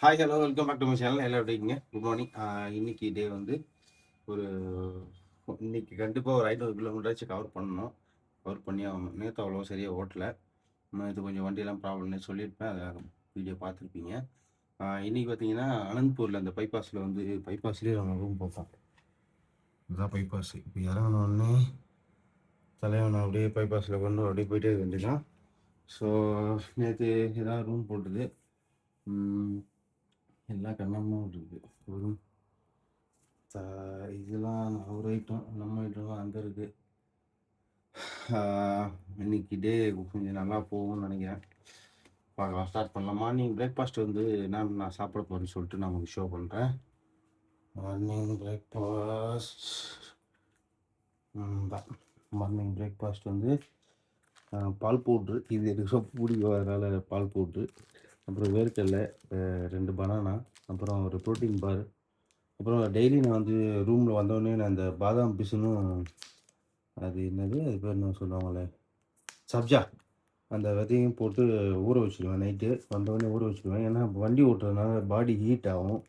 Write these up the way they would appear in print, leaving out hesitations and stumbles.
Hi hello welcome back to my channel. எல்லாம் எப்படி இருக்கீங்க? Good morning. இன்னைக்கு டே வந்து ஒரு இன்னைக்கு கண்டிப்பாக ஒரு 500 கிலோமீட்டராச்சும் கவர் பண்ணணும். கவர் பண்ணி ஆகணும். நேற்று அவ்வளோ சரியாக ஓட்டலை. இது கொஞ்சம் வண்டியெல்லாம் ப்ராப்ளம்னு சொல்லியிருப்பேன். அதை வீடியோ பார்த்துருப்பீங்க. இன்றைக்கி பார்த்தீங்கன்னா அனந்த்பூரில் அந்த பைபாஸில் வந்து பைபாஸ்லேயே நம்ம ரூம் பார்ப்போம். இதுதான் பைபாஸ். இப்போ இறங்கினோடனே தலைவனை அப்படியே பைபாஸில் கொண்டு அப்படியே போயிட்டே இருக்க வேண்டியதான். ஸோ நேற்று ஏதாவது ரூம் போட்டுது. எல்லா கண்ணமும் இருக்குது. ஒரு இதெல்லாம் ஒரு ஐட்டம், நம்ம ஐட்டம் அங்கே இருக்குது. இன்னைக்கு டே கொஞ்சம் நல்லா போகும்னு நினைக்கிறேன். பார்க்கலாம், ஸ்டார்ட் பண்ணலாம். மார்னிங் பிரேக்ஃபாஸ்ட் வந்து நான் சாப்பிட போகிறேன்னு சொல்லிட்டு நான் உங்களுக்கு ஷோ பண்ணுறேன். மார்னிங் பிரேக்ஃபாஸ்ட் மார்னிங் பிரேக்ஃபாஸ்ட் வந்து பால் பவுட்ரு. இது எனக்கு ரொம்ப பிடிக்கும், அதனால் பால் பவுட்ரு. அப்புறம் வேர்க்கடலை, 2 பனானா, அப்புறம் ஒரு ப்ரோட்டீன் பார். அப்புறம் டெய்லி நான் வந்து ரூமில் வந்தோடனே நான் அந்த பாதாம் பிசுனும் அது என்னது அது பேர் என்ன சொல்லுவாங்களே சப்ஜா, அந்த விதையும் போட்டு ஊற வச்சுடுவேன். நைட்டு வந்தோடனே ஊற வச்சுடுவேன். ஏன்னா வண்டி ஓட்டுறதுனால பாடி ஹீட் ஆகும்.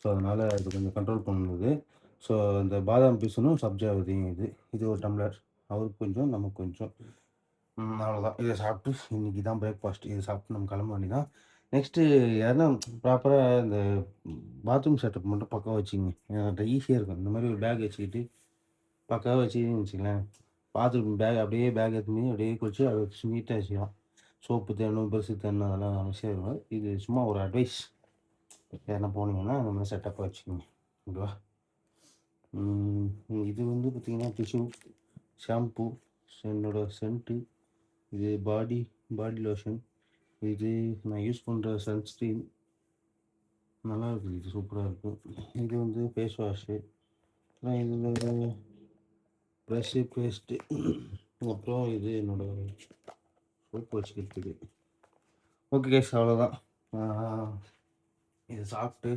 ஸோ அதனால் அது கொஞ்சம் கண்ட்ரோல் பண்ணுது. ஸோ இந்த பாதாம் பிசுனும் சப்ஜா விதையும் இது ஒரு டம்ளர். அவருக்கு கொஞ்சம் நமக்கு கொஞ்சம், அவ்வளோதான். இதை சாப்பிட்டு இன்றைக்கி தான் பிரேக்ஃபாஸ்ட். இதை சாப்பிட்டு நம்ம கிளம்ப வேண்டி தான். நெக்ஸ்ட்டு யாருன்னா ப்ராப்பராக இந்த பாத்ரூம் செட்டப் மட்டும் பக்கம் வச்சுங்க. என்கிட்ட ஈஸியாக இருக்கும். இந்த மாதிரி ஒரு பேக் வச்சுக்கிட்டு பக்காவாக வச்சுக்கின்னு வச்சுங்களேன். பாத்ரூம் பேக் அப்படியே பேக் எடுத்துன்னு அப்படியே குளிச்சு அதை வச்சு நீட்டாக வச்சுக்கலாம். சோப்பு தேடணும், பெருசு தேடணும், அதெல்லாம் அவசியம் இருக்கும். இது சும்மா ஒரு அட்வைஸ். யாருன்னா போனீங்கன்னா அந்த மாதிரி செட்டப்பாக வச்சுக்கோங்க. ஓகேவா? இது வந்து பார்த்திங்கன்னா டிஷ்யூ, ஷாம்பு, என்னோட சென்ட்டு, இது பாடி லோஷன், இது நான் யூஸ் பண்ணுற சன்ஸ்க்ரீன். நல்லா இருக்குது, இது சூப்பராக இருக்கும். இது வந்து ஃபேஸ் வாஷு, இதில் ப்ரஷ்ஷு, பேஸ்ட்டு, அப்புறம் இது என்னோடய சோப்பு வச்சுக்கிறதுக்கு. ஓகே கைஸ், அவ்வளோதான். இதை சாப்பிட்டு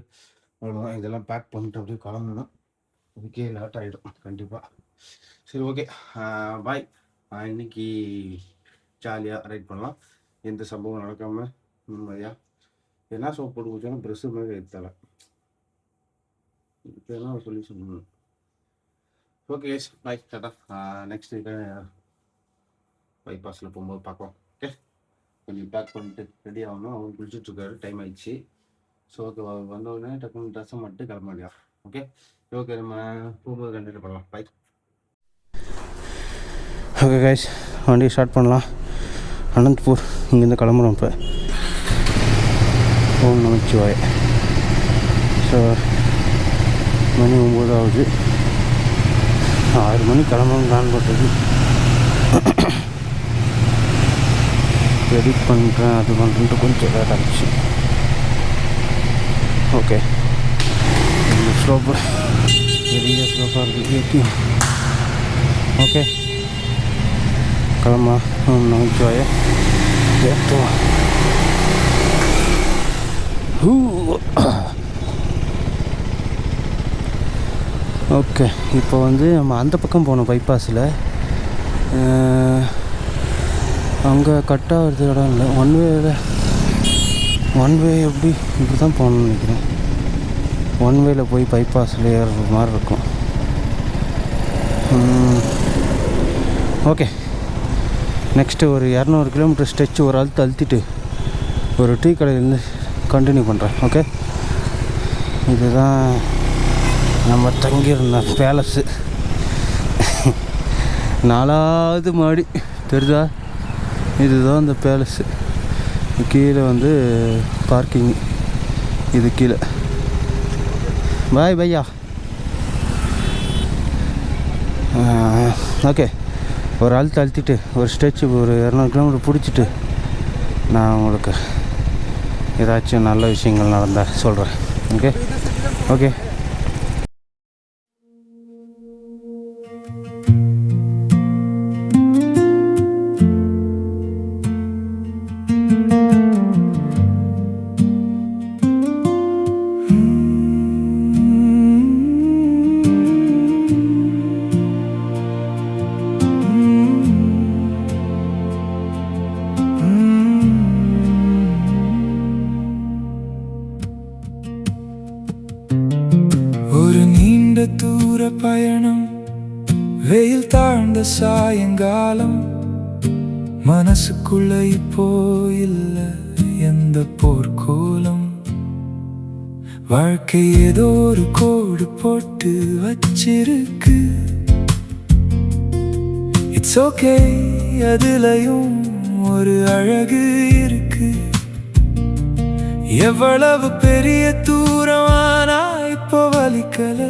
அவ்வளோதான். இதெல்லாம் பேக் பண்ணிட்டு அப்படியே கிளம்பணும். இதுக்கே லேட் ஆகிடும் கண்டிப்பாக. சரி, ஓகே, பாய். இன்னைக்கு ஜாலியாக ரைட் பண்ணலாம். எந்த சம்பவம் நடக்காமல் நிம்மதியாக. என்ன சோப் போட்டு குடிச்சாலும் ப்ரெஷ்ஷு மாதிரி எடுத்தலை. இப்போதான் ஒரு சொல்யூஷன் பண்ணணும். ஓகே எஸ், பாய், டாட்டா. நெக்ஸ்ட் வீக்கை பைபாஸில் போகும்போது பார்க்கலாம். ஓகே, கொஞ்சம் பேக் பண்ணிட்டு ரெடி ஆகணும். அவங்க குளிச்சுட்ருக்காரு, டைம் ஆகிடுச்சு. ஸோ ஓகே, வந்தோடனே டக்குனு ட்ரெஸ்ஸை மட்டும் கிளம்ப முடியும். ஓகே ஓகே, நம்ம போகும்போது கண்டினியூ பண்ணலாம். பாய். ஓகே கைஸ், வண்டி ஸ்டார்ட் பண்ணலாம். அனந்த்பூர் இங்கேருந்து கிளம்புறோம். இப்போ ஓம் நமச்சிவாய. ஸோ மணி 9 ஆகுது. 6 மணி கிளம்பணும் பிளான் பண்ணுறது. எடிட் பண்ணுறேன், அது பண்ணுறேன்ட்டு கொஞ்சம் லேட் ஆகிடுச்சு. ஓகே, ஸ்லோப்பாக பெரிய ஸ்லோப்பாக இருக்குது. ஓகே, கிளம்பலாம். ஓம் நமச்சிவாய. ஏற்றுவோம். ஓகே, இப்போ வந்து நம்ம அந்த பக்கம் போனோம் பைபாஸில். அங்கே கட் ஆகிறது இடம் இல்லை. ஒன் வே எப்படி இப்படி தான் போகணும்னு நினைக்கிறேன். ஒன் வேல போய் பைபாஸில் ஏறுற மாதிரி இருக்கும். ஓகே, நெக்ஸ்ட்டு ஒரு 200 கிலோமீட்டர் ஸ்ட்ரெச் ஒரு ஆள் அழுத்திட்டு ஒரு டீ கடையிலேருந்து கண்டினியூ பண்ணுறேன். ஓகே, இதுதான் நம்ம தங்கியிருந்த பேலஸு. 4வது மாடி தெரியுதா? இதுதான் இந்த பேலஸு. கீழே வந்து பார்க்கிங், இது கீழே. பாய் பையா. ஓகே, ஒரு அழுத்திட்டு ஒரு ஸ்ட்ரெச்சு ஒரு 200 கிலோமீட்டர் பிடிச்சிட்டு நான் உங்களுக்கு ஏதாச்சும் நல்ல விஷயங்கள் நடந்தால் சொல்கிறேன். Okay okay. தூர பயணம், வெயில் தாழ்ந்த சாயங்காலம், மனசுக்குள்ள இப்போ இல்ல எந்த போர்க்கோலம். வாழ்க்கை ஏதோ ஒரு கோடு போட்டு வச்சிருக்கு. இட்ஸ் ஓகே, அதுலயும் ஒரு அழகு இருக்கு. எவ்வளவு பெரிய தூரமானா இப்போ வலிக்கல.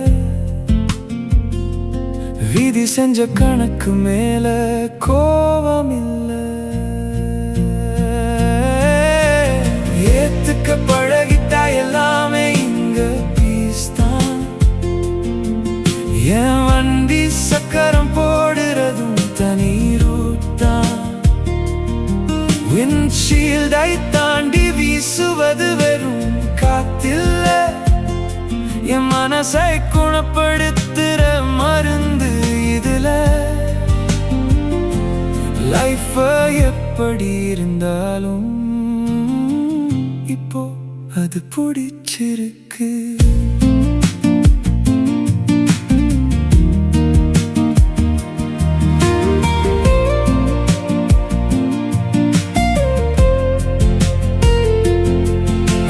விதி செஞ்ச கணக்கு மேல கோபம் இல்ல. ஏத்துக்க பழகிட்டா எல்லாமே இங்க பீஸ் தான். என் வண்டி சக்கரம் போடுறதும் தனி ரூட் தான். விண்ட்ஷீல்டை தாண்டி வீசுவது வெறும் காத்தில்ல. என் மனசை குணப்படுத்துற மருந்து இதுல. லைஃப் எப்படி இருந்தாலும் இப்போ அது பிடிச்சிருக்கு.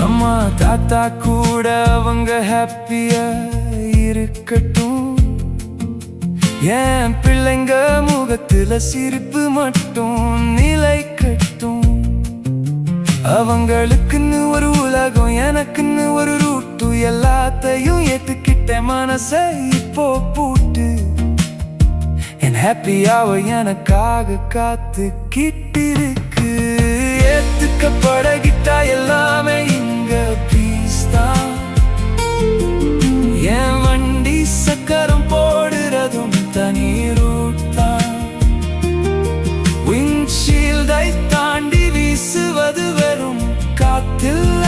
அம்மா தாத்தா கூட அவங்க ஹாப்பியா இருக்கட்டும். என் பிள்ளைங்க முகத்துல சிரிப்பு மட்டும் நிலைக்கட்டும். அவங்களுக்குன்னு ஒரு உலகம், எனக்குன்னு ஒரு ரூட்டு. எல்லாத்தையும் ஏத்துக்கிட்ட மனசை இப்போ பூட்டு. என் ஹாப்பியாவ எனக்காக காத்துக்கிட்டு இருக்கு. ஏத்துக்க பழகிட்டா எல்லாமே இங்க பீஸ் தான். என் வண்டி சக்கரம் போடுறதும் தனி ரூட் தான். விண்ட்ஷீல்டை தாண்டி வீசுவது வெறும் காத்தில்ல.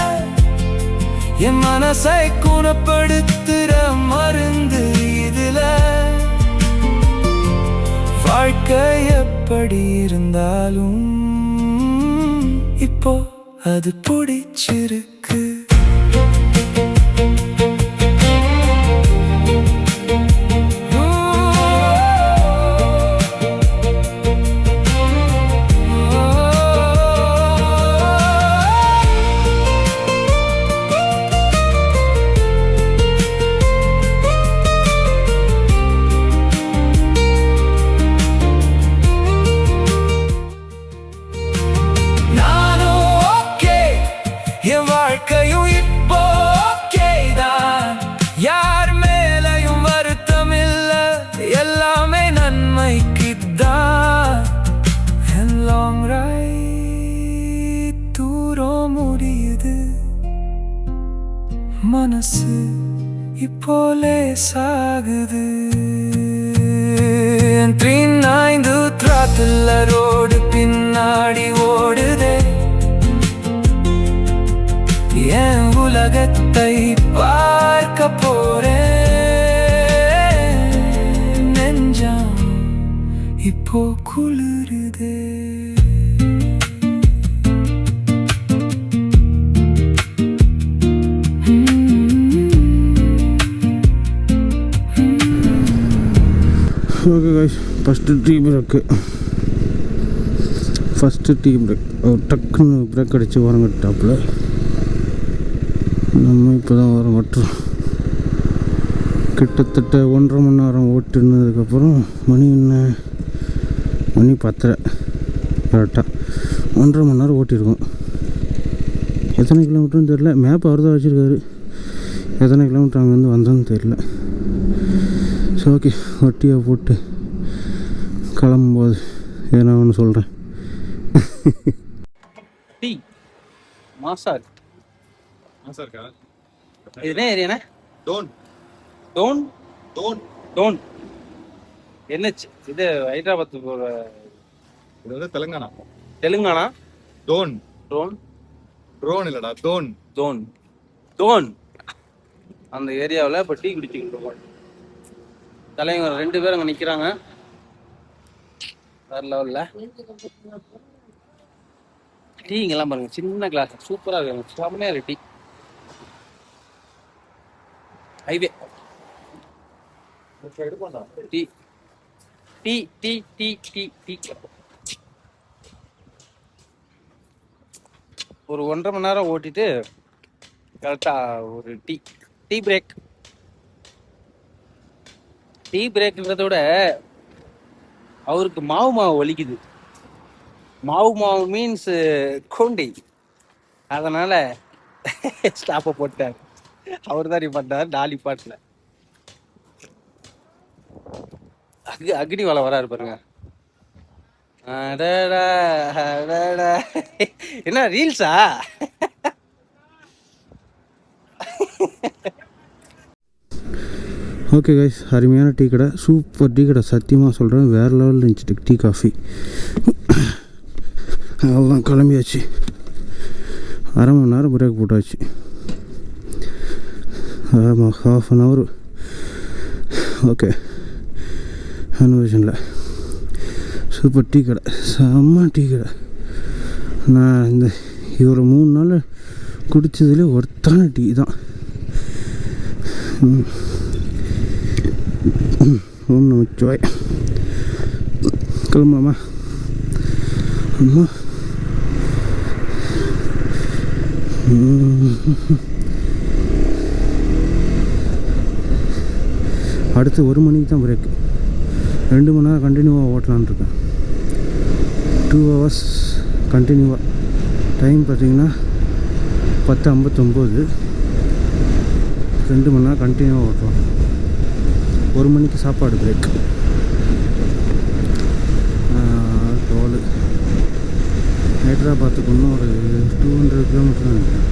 என் மனசை குணப்படுத்துற மருந்து இதுல. வாழ்க்கை எப்படி இருந்தாலும் இப்போ அது பிடிச்சிருக்கு. என் வாழ்க்கையும் இப்போ ஓகேதான். யார் மேலையும் வருத்தம் இல்ல. எல்லாமே நன்மைக்குத்தான். லாங் ரைட் தூரம் முடியுது. மனசு இப்போ லேசாகுது. 3-9 த்ராட்டில் ரோடு பின்னாடி ஓடுதே. என் உலகத்தை பார்க்க போறேன். நெஞ்சம் இப்போ குளிருதே. Okay guys, first tea break. First tea break. டக்குன்னு பிரேக் அடித்து வரங்கிட்டாப்புல. நம்ம இப்போ தான் வர மட்டும் கிட்டத்தட்ட 1.5 மணி நேரம் ஓட்டுனதுக்கப்புறம் மணி 10:30 கரெக்டாக 1.5 மணி நேரம் ஓட்டியிருக்கோம். எத்தனை கிலோமீட்டர்னு தெரில. மேப் அவர் தான் வச்சுருக்காரு. எத்தனை கிலோமீட்டர் அங்கேருந்து வந்தோன்னு தெரில. ஸோ ஓகே, வட்டியாக போட்டு கிளம்பும்போது ஏன்னா ஒன்று சொல்கிறேன். டீ மாசா இருக்கு. மாசா இருக்கா? இது என்ன ஏரியாண்ணே? டோன் டோன் டோன் டோன் என்னச்சு இது? ஹைதராபாத் போகிற இது வந்து தெலுங்கானா. தெலுங்கானா? டோன் டோன் ட்ரோன் இல்லடா, டோன் டோன் டோன். அந்த ஏரியாவில் இப்போ டீ குடிச்சிக்கிட்டு இருக்கோம். தலைவங்க 2 பேர் அங்கே நிற்கிறாங்க. வேறு லெவலில் டீங்கெல்லாம் பாருங்கள். சின்ன கிளாஸ் சூப்பராக இருக்காங்க. செம்மையாக இருக்கு tea. Highway tea tea tea tea tea tea ஒரு 1.5 மணி நேரம் ஓட்டிட்டு கரெக்டாக ஒரு டீ டீ பிரேக். டீ பிரேக்குன்றத விட அவருக்கு மாவு வலிக்குது. மாவு மீன்ஸ் கோண்டி. அதனால ஸ்டாப்பை போட்டார். அவர் தான் நிப்பாட்டார், டாலி பாட்டில். அக்னி வலை வராரு பாருங்க. அடடா, அடடா. என்ன ரீல்ஸா? ஓகே கைஸ், அருமையான டீ கடை, சூப்பர் டீ கடை, சத்தியமாக சொல்கிறேன். வேறு லெவலில் இருந்துச்சு டீ காஃபி. அதெல்லாம் கிளம்பியாச்சு. 1/2 மணி நேரம் பிரேக் போட்டாச்சு. ஆமாம், 1/2 hour. ஓகே, அனுபவிஷனில் சூப்பர் டீ கடை, செம்ம டீ கடை. நான் ஒரு 3 நாள் குடித்ததுலேயே ஒருத்தான டீ தான். ஓம் நமச்சிவாய். கிளம்பலாமா? அம்மா அடுத்து 1 மணிக்கு தான் பிரேக்கு. 2 மணி நேரம் கண்டினியூவாக ஓட்டலான் இருக்கேன். 2 hours கண்டினியூவாக. டைம் பார்த்தீங்கன்னா 10:59. 2 மணி நேரம் கண்டினியூவாக ஓட்டலாம். 1 மணிக்கு சாப்பாடு பிரேக். டோலு ஹைதராபாத்துக்கு இன்னும் ஒரு 200 கிலோமீட்டர் நினைக்கிறேன்.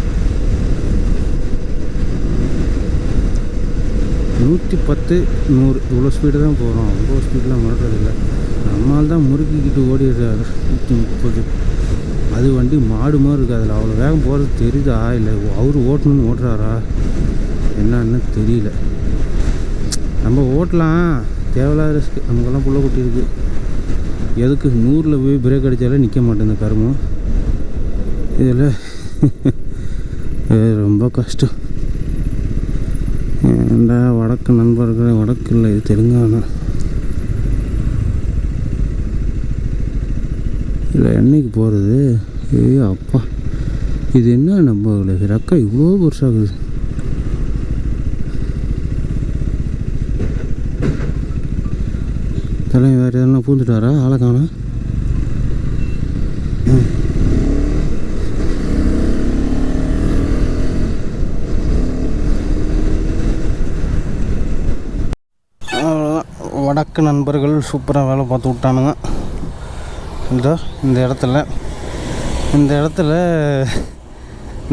110, 100 இவ்வளோ ஸ்பீடு தான் போகிறோம். அவ்வளோ ஸ்பீடெலாம் மறக்கிறதில்ல. நம்மால் தான் முறுக்கிக்கிட்டு ஓடிடுறாரு 130. அது வண்டி மாடு மாதிரி இருக்குது. அதில் அவ்வளோ வேகம் போகிறது தெரியுதா, இல்லை அவர் ஓட்டணும்னு ஓட்டுறாரா என்னன்னு தெரியல. நம்ம ஓட்டலாம், தேவையில்லாத ரிஸ்க்கு. நமக்கெல்லாம் புள்ள குட்டி இருக்குது. எதுக்கு 100ல் போய் பிரேக் அடித்தாலே நிற்க மாட்டேன் இந்த கருமம். இதில் ரொம்ப கஷ்டம். ஏண்டா வடக்கு நண்பர்கள், வடக்கு இல்லை, இது தெலுங்கானா. இல்லை என்னைக்கு போகிறது? அப்பா, இது என்ன நம்ம ரக்கா இவ்வளோ பெருசாகுது. தலைவன் வேறு எதனா பூந்துட்டாரா? ஆளை காணோம். வடக்கு நண்பர்கள் சூப்பராக வேலை பார்த்து விட்டானுங்க. இந்த இடத்துல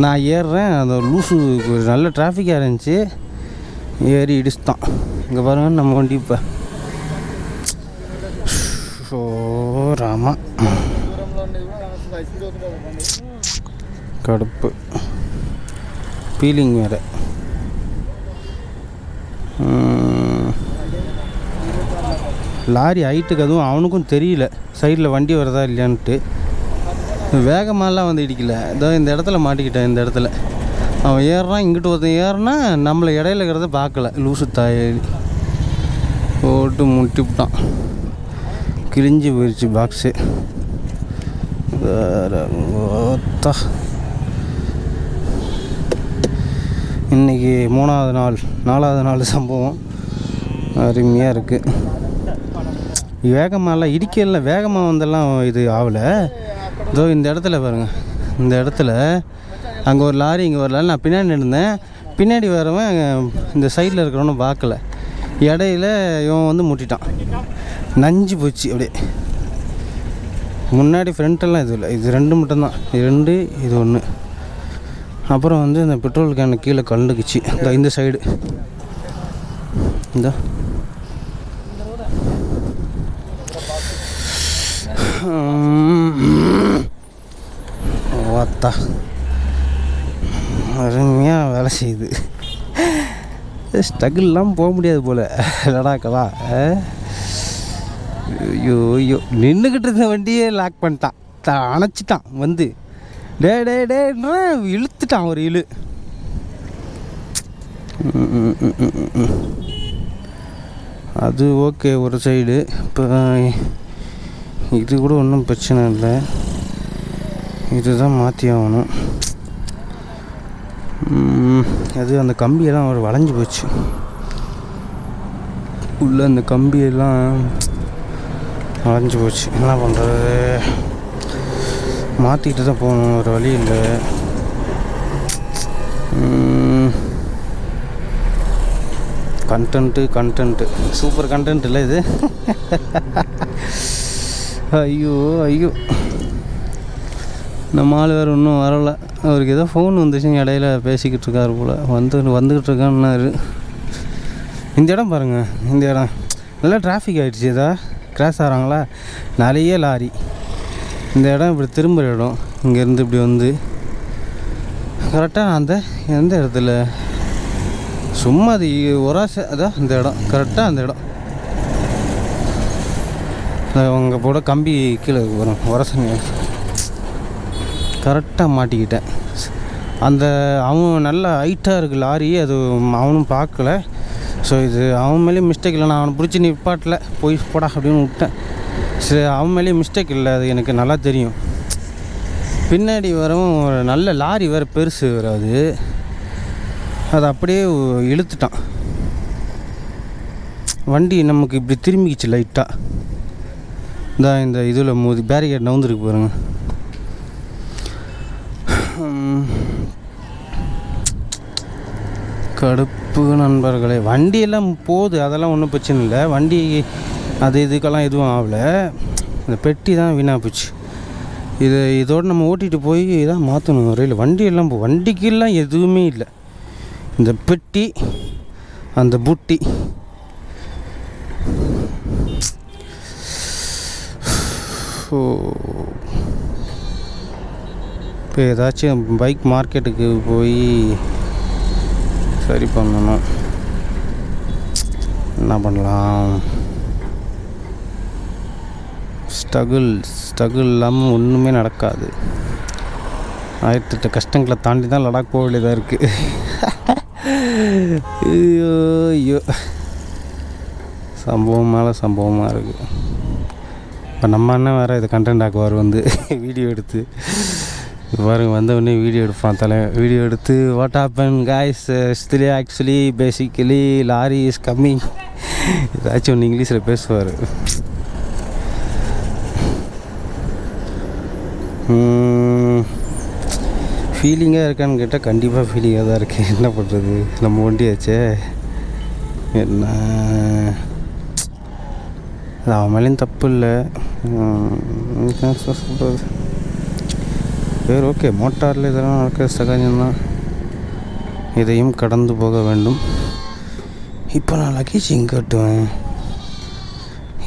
நான் ஏறுறேன். அந்த லூசு நல்ல டிராஃபிக்காக இருந்துச்சு, ஏறி இடிச்சுட்டான். இங்கே பாருங்க நம்ம வண்டி. இப்போ ராமா கடுப்பு பீலிங் வேறு. லாரி ஹைட்டுக்கு அதுவும் அவனுக்கும் தெரியல சைடில் வண்டி வருதா இல்லையான்ட்டு. வேகமாகலாம் வந்து இடிக்கல. இதோ இந்த இடத்துல மாட்டிக்கிட்டேன். இந்த இடத்துல அவன் ஏறுறான், இங்கிட்டு ஒருத்தன் ஏறுனா நம்மளை இடையில இருக்கிறத பார்க்கல. லூசு தாயி போட்டு முட்டிவிட்டான். கிழிஞ்சி போயிடுச்சு பாக்ஸு. இன்றைக்கி 4வது நாள் சம்பவம். அருமையாக இருக்குது. வேகமாகலாம் இடிக்கல, வேகமாக வந்தெல்லாம் இது ஆகலை. இதோ இந்த இடத்துல பாருங்கள், இந்த இடத்துல அங்கே ஒரு லாரி, இங்கே ஒரு லாரி. நான் பின்னாடி இருந்தேன். பின்னாடி வரவன் இந்த சைடில் இருக்கிறவனை பார்க்கல. இடையில இவன் வந்து முட்டிட்டான். நஞ்சு போச்சு அப்படியே. முன்னாடி ஃப்ரண்ட்டெல்லாம் இது இல்லை, இது 2 மட்டும்தான். இது 2, இது 1. அப்புறம் வந்து இந்த பெட்ரோல் கேனு கீழே கலந்துக்குச்சு. இந்த சைடு இந்த வாத்தா அருமையாக வேலை செய்யுது. ஸ்ட்ரகிள்லாம் போக முடியாது போல் லடாக்கெல்லாம். ஐயோ நின்றுக்கிட்டு இருந்த வண்டியே லாக் பண்ணிட்டான், அணைச்சிட்டான். வந்து டேன்னா இழுத்துட்டான் ஒரு இழு. அது ஓகே ஒரு சைடு. இப்போ இது கூட ஒன்றும் பிரச்சனை இல்லை, இதுதான் மாற்றி ஆகணும். அது அந்த கம்பியெல்லாம் ஒரு வளைஞ்சி போச்சு உள்ளே, அந்த கம்பியெல்லாம் வளைஞ்சி போச்சு. என்ன பண்ணுறது, மாற்றிட்டு தான் போகணும், ஒரு வழி இல்லை. கண்டென்ட்டு சூப்பர் கண்டென்ட் இல்லை இது. ஐயோ ஐயோ, நம்ம ஆள் வேறு இன்னும் வரலை. அவருக்கு ஏதோ ஃபோன் வந்துச்சுங்க, இடையில பேசிக்கிட்டு இருக்காரு போல். வந்துக்கிட்டு இருக்கான்னாரு. இந்த இடம் பாருங்கள், இந்த இடம் நல்லா டிராஃபிக் ஆகிடுச்சு. ஏதா கிராஸ் ஆகிறாங்களா, நிறைய லாரி. இந்த இடம் இப்படி திரும்புகிற இடம், இங்கேருந்து இப்படி வந்து கரெக்டாக அந்த எந்த இடத்துல சும்மா அது ஒரு ஆசை. அதான் இந்த இடம் கரெக்டாக அந்த இடம். அவங்க போட கம்பி கீழே வரும், உரசங்க கரெக்டாக மாட்டிக்கிட்டேன். அந்த அவன் நல்ல ஹைட்டாக இருக்குது லாரி, அது அவனும் பார்க்கல. ஸோ இது அவன் மேலேயும் மிஸ்டேக் இல்லை, நான் அவனை பிடிச்சி நிப்பாட்டில் போய் போடா அப்படின்னு விட்டேன். சரி, அவன் மேலேயும் மிஸ்டேக் இல்லை, அது எனக்கு நல்லா தெரியும். பின்னாடி வரவும் நல்ல லாரி வேறு, பெருசு வராது, அதை அப்படியே இழுத்துட்டான். வண்டி நமக்கு இப்படி திரும்பிக்கிச்சு லைட்டாக. இந்த இதில் மோதி பேரிகேட் நவுந்துருக்கு பாருங்க. கடுப்பு நண்பர்களே. வண்டியெல்லாம் போகுது, அதெல்லாம் ஒன்றும் பிரச்சனை இல்லை. வண்டி அது இதுக்கெல்லாம் எதுவும் ஆகலை, இந்த பெட்டி தான் வீணாக போச்சு. இதோடு நம்ம ஓட்டிகிட்டு போய் தான் மாற்றணும் வரையில். வண்டியெல்லாம் வண்டிக்கெல்லாம் எதுவுமே இல்லை, இந்த பெட்டி அந்த புட்டி. இப்போ ஏதாச்சும் பைக் மார்க்கெட்டுக்கு போய் சரி பண்ணணும். என்ன பண்ணலாம், ஸ்ட்ரகிள் இல்லாமல் ஒன்றுமே நடக்காது. 1008 கஷ்டங்களை தாண்டி தான் லடாக் போக வேண்டியதாக இருக்குது. ஐயோ, சம்பவம் மேலே சம்பவமாக இருக்குது. இப்போ நம்ம அண்ணன் வேறு இதை கண்டென்ட் ஆக்குவார் வந்து வீடியோ எடுத்து பாருங்க. வந்தவுடனே வீடியோ எடுப்பான் வீடியோ எடுத்து what happen guys actually basically lorry is coming, ஏதாச்சும் ஒன்று இங்கிலீஷில் பேசுவார். ஃபீலிங்காக இருக்கான்னு கேட்டால் கண்டிப்பாக ஃபீலிங்காக தான் இருக்குது. என்ன பண்ணுறது, நம்ம வண்டியாச்சே. என்ன அவன் மேலேயும் தப்பு இல்லை, சொல்கிறது வேறு. ஓகே, மோட்டாரில் இதெல்லாம் நடக்கிற சகஜம்தான், இதையும் கடந்து போக வேண்டும். இப்போ நான் லக்கேஜ் எங்கே கட்டுவேன்?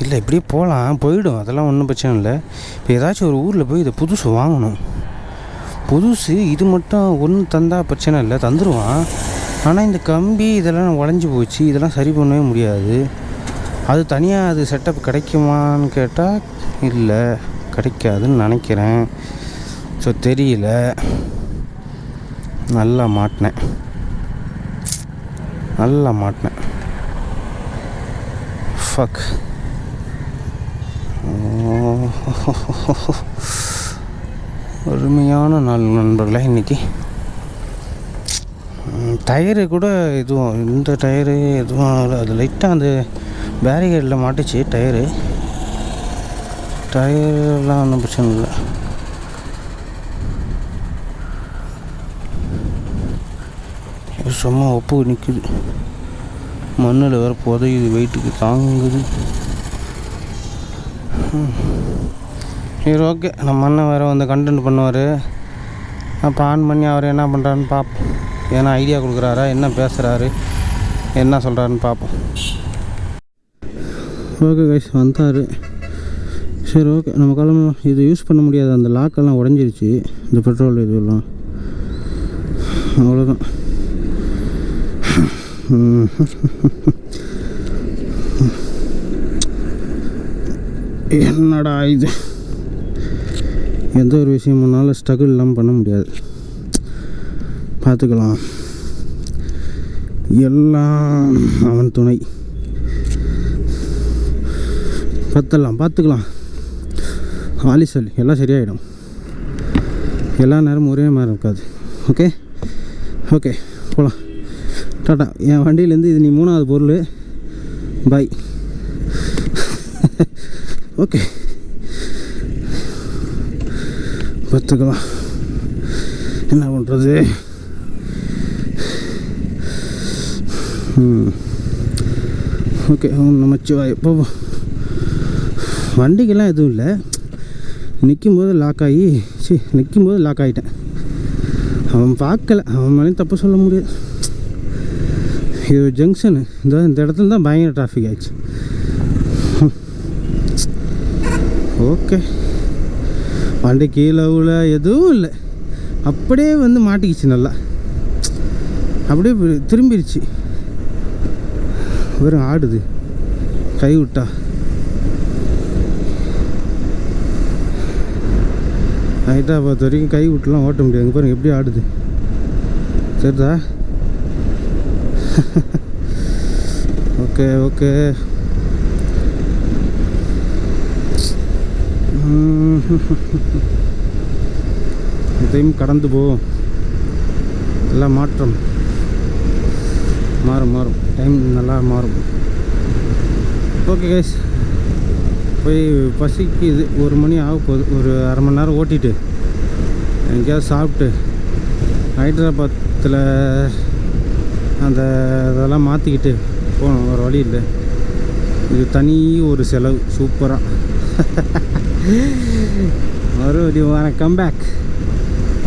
இல்லை, இப்படியே போயிடும், அதெல்லாம் ஒன்றும் பிரச்சனை இல்லை. இப்போ ஏதாச்சும் ஒரு ஊரில் போய் இதை புதுசு வாங்கணும். புதுசு இது மட்டும் ஒன்று தந்தால் பிரச்சனை இல்லை, தந்துடுவான். ஆனால் இந்த கம்பி இதெல்லாம் உடஞ்சி போச்சு, இதெல்லாம் சரி பண்ணவே முடியாது. அது தனியாக அது செட்டப் கிடைக்குமான்னு கேட்டால் இல்லை, கிடைக்காதுன்னு நினைக்கிறேன். ஸோ தெரியல. நல்லா மாட்டினேன். ஃபக். அருமையான நாள் நண்பர்களே இன்றைக்கி. டயரு கூட எதுவும், இந்த டயரு எதுவும் ஆகலை. அது லைட்டாக அந்த பேரிகேடில் மாட்டுச்சு டயர்லாம் ஒன்றும் பிரச்சனை இல்லை. சும்மா ஒப்பு நிற்குது, மண்ணில் வேறு புதையுது, வெயிட்டுக்கு தாங்குது. சரி, ஓகே. நம்ம அண்ணன் வேறு வந்து கண்டென்ட் பண்ணுவார். அப்போ ஆன் பண்ணி அவர் என்ன பண்ணுறாருன்னு பார்ப்போம். ஏன்னா ஐடியா கொடுக்குறாரா, என்ன பேசுகிறாரு, என்ன சொல்கிறாருன்னு பார்ப்போம். ஓகே கைஸ், வந்தார். சரி, ஓகே, நம்ம கிளம்பலாம். இது யூஸ் பண்ண முடியாது, அந்த லாக்கெல்லாம் உடஞ்சிருச்சு, இந்த பெட்ரோல் இதெல்லாம். அவ்வளோதான். என்னடா இது, எந்த ஒரு விஷயம் முன்னால் ஸ்ட்ரகிள் இல்லாமல் பண்ண முடியாது. பார்த்துக்கலாம், எல்லாம் அவன் துணை. பத்தலாம், பார்த்துக்கலாம். ஆலிசல் எல்லாம் சரியாயிடும். எல்லா நேரமும் ஒரே மாதிரி இருக்காது. ஓகே ஓகே போகலாம். டாட்டா. என் வண்டியிலேருந்து இது நீ 3வது பொருள். பாய். ஓகே பார்த்துக்கலாம். என்ன பண்ணுறது? ஓகே நமச்சிவாய். போவோம். வண்டிக்கெல்லாம் எதுவும் இல்லை. நிற்கும்போது லாக் ஆகிட்டேன். அவன் பார்க்கல, அவன் மேலேயும் தப்பு சொல்ல முடியாது. இது ஜங்ஷனு. இந்த இடத்துல தான் பயங்கர டிராஃபிக் ஆயிடுச்சு. ஓகே வண்டி கீழே உள்ள எதுவும் இல்லை. அப்படியே வந்து மாட்டிக்கிச்சு. நல்லா அப்படியே திரும்பிடுச்சு. வெறும் ஆடுது கை விட்டா. ஹைதராபாத் வரைக்கும் கை விட்டுலாம் ஓட்ட முடியாது. அங்கே பாருங்க எப்படி ஆடுது. சரிதா? Okay okay. இதையும் கடந்து போவோம். எல்லாம் மாற்றம் மாறும். டைம் நல்லா மாறும். ஓகே கைஸ், போய் பசிக்குது. 1 மணி ஆக போகுது. ஒரு அரை மணி நேரம் ஓட்டிட்டு எங்கேயாவது சாப்பிட்டு ஹைதராபாத்தில் அந்த இதெல்லாம் மாற்றிக்கிட்டு போகணும். ஒரு வழி இல்லை. இது தனி ஒரு செலவு. சூப்பராக மறுபடியும் கம்பேக்.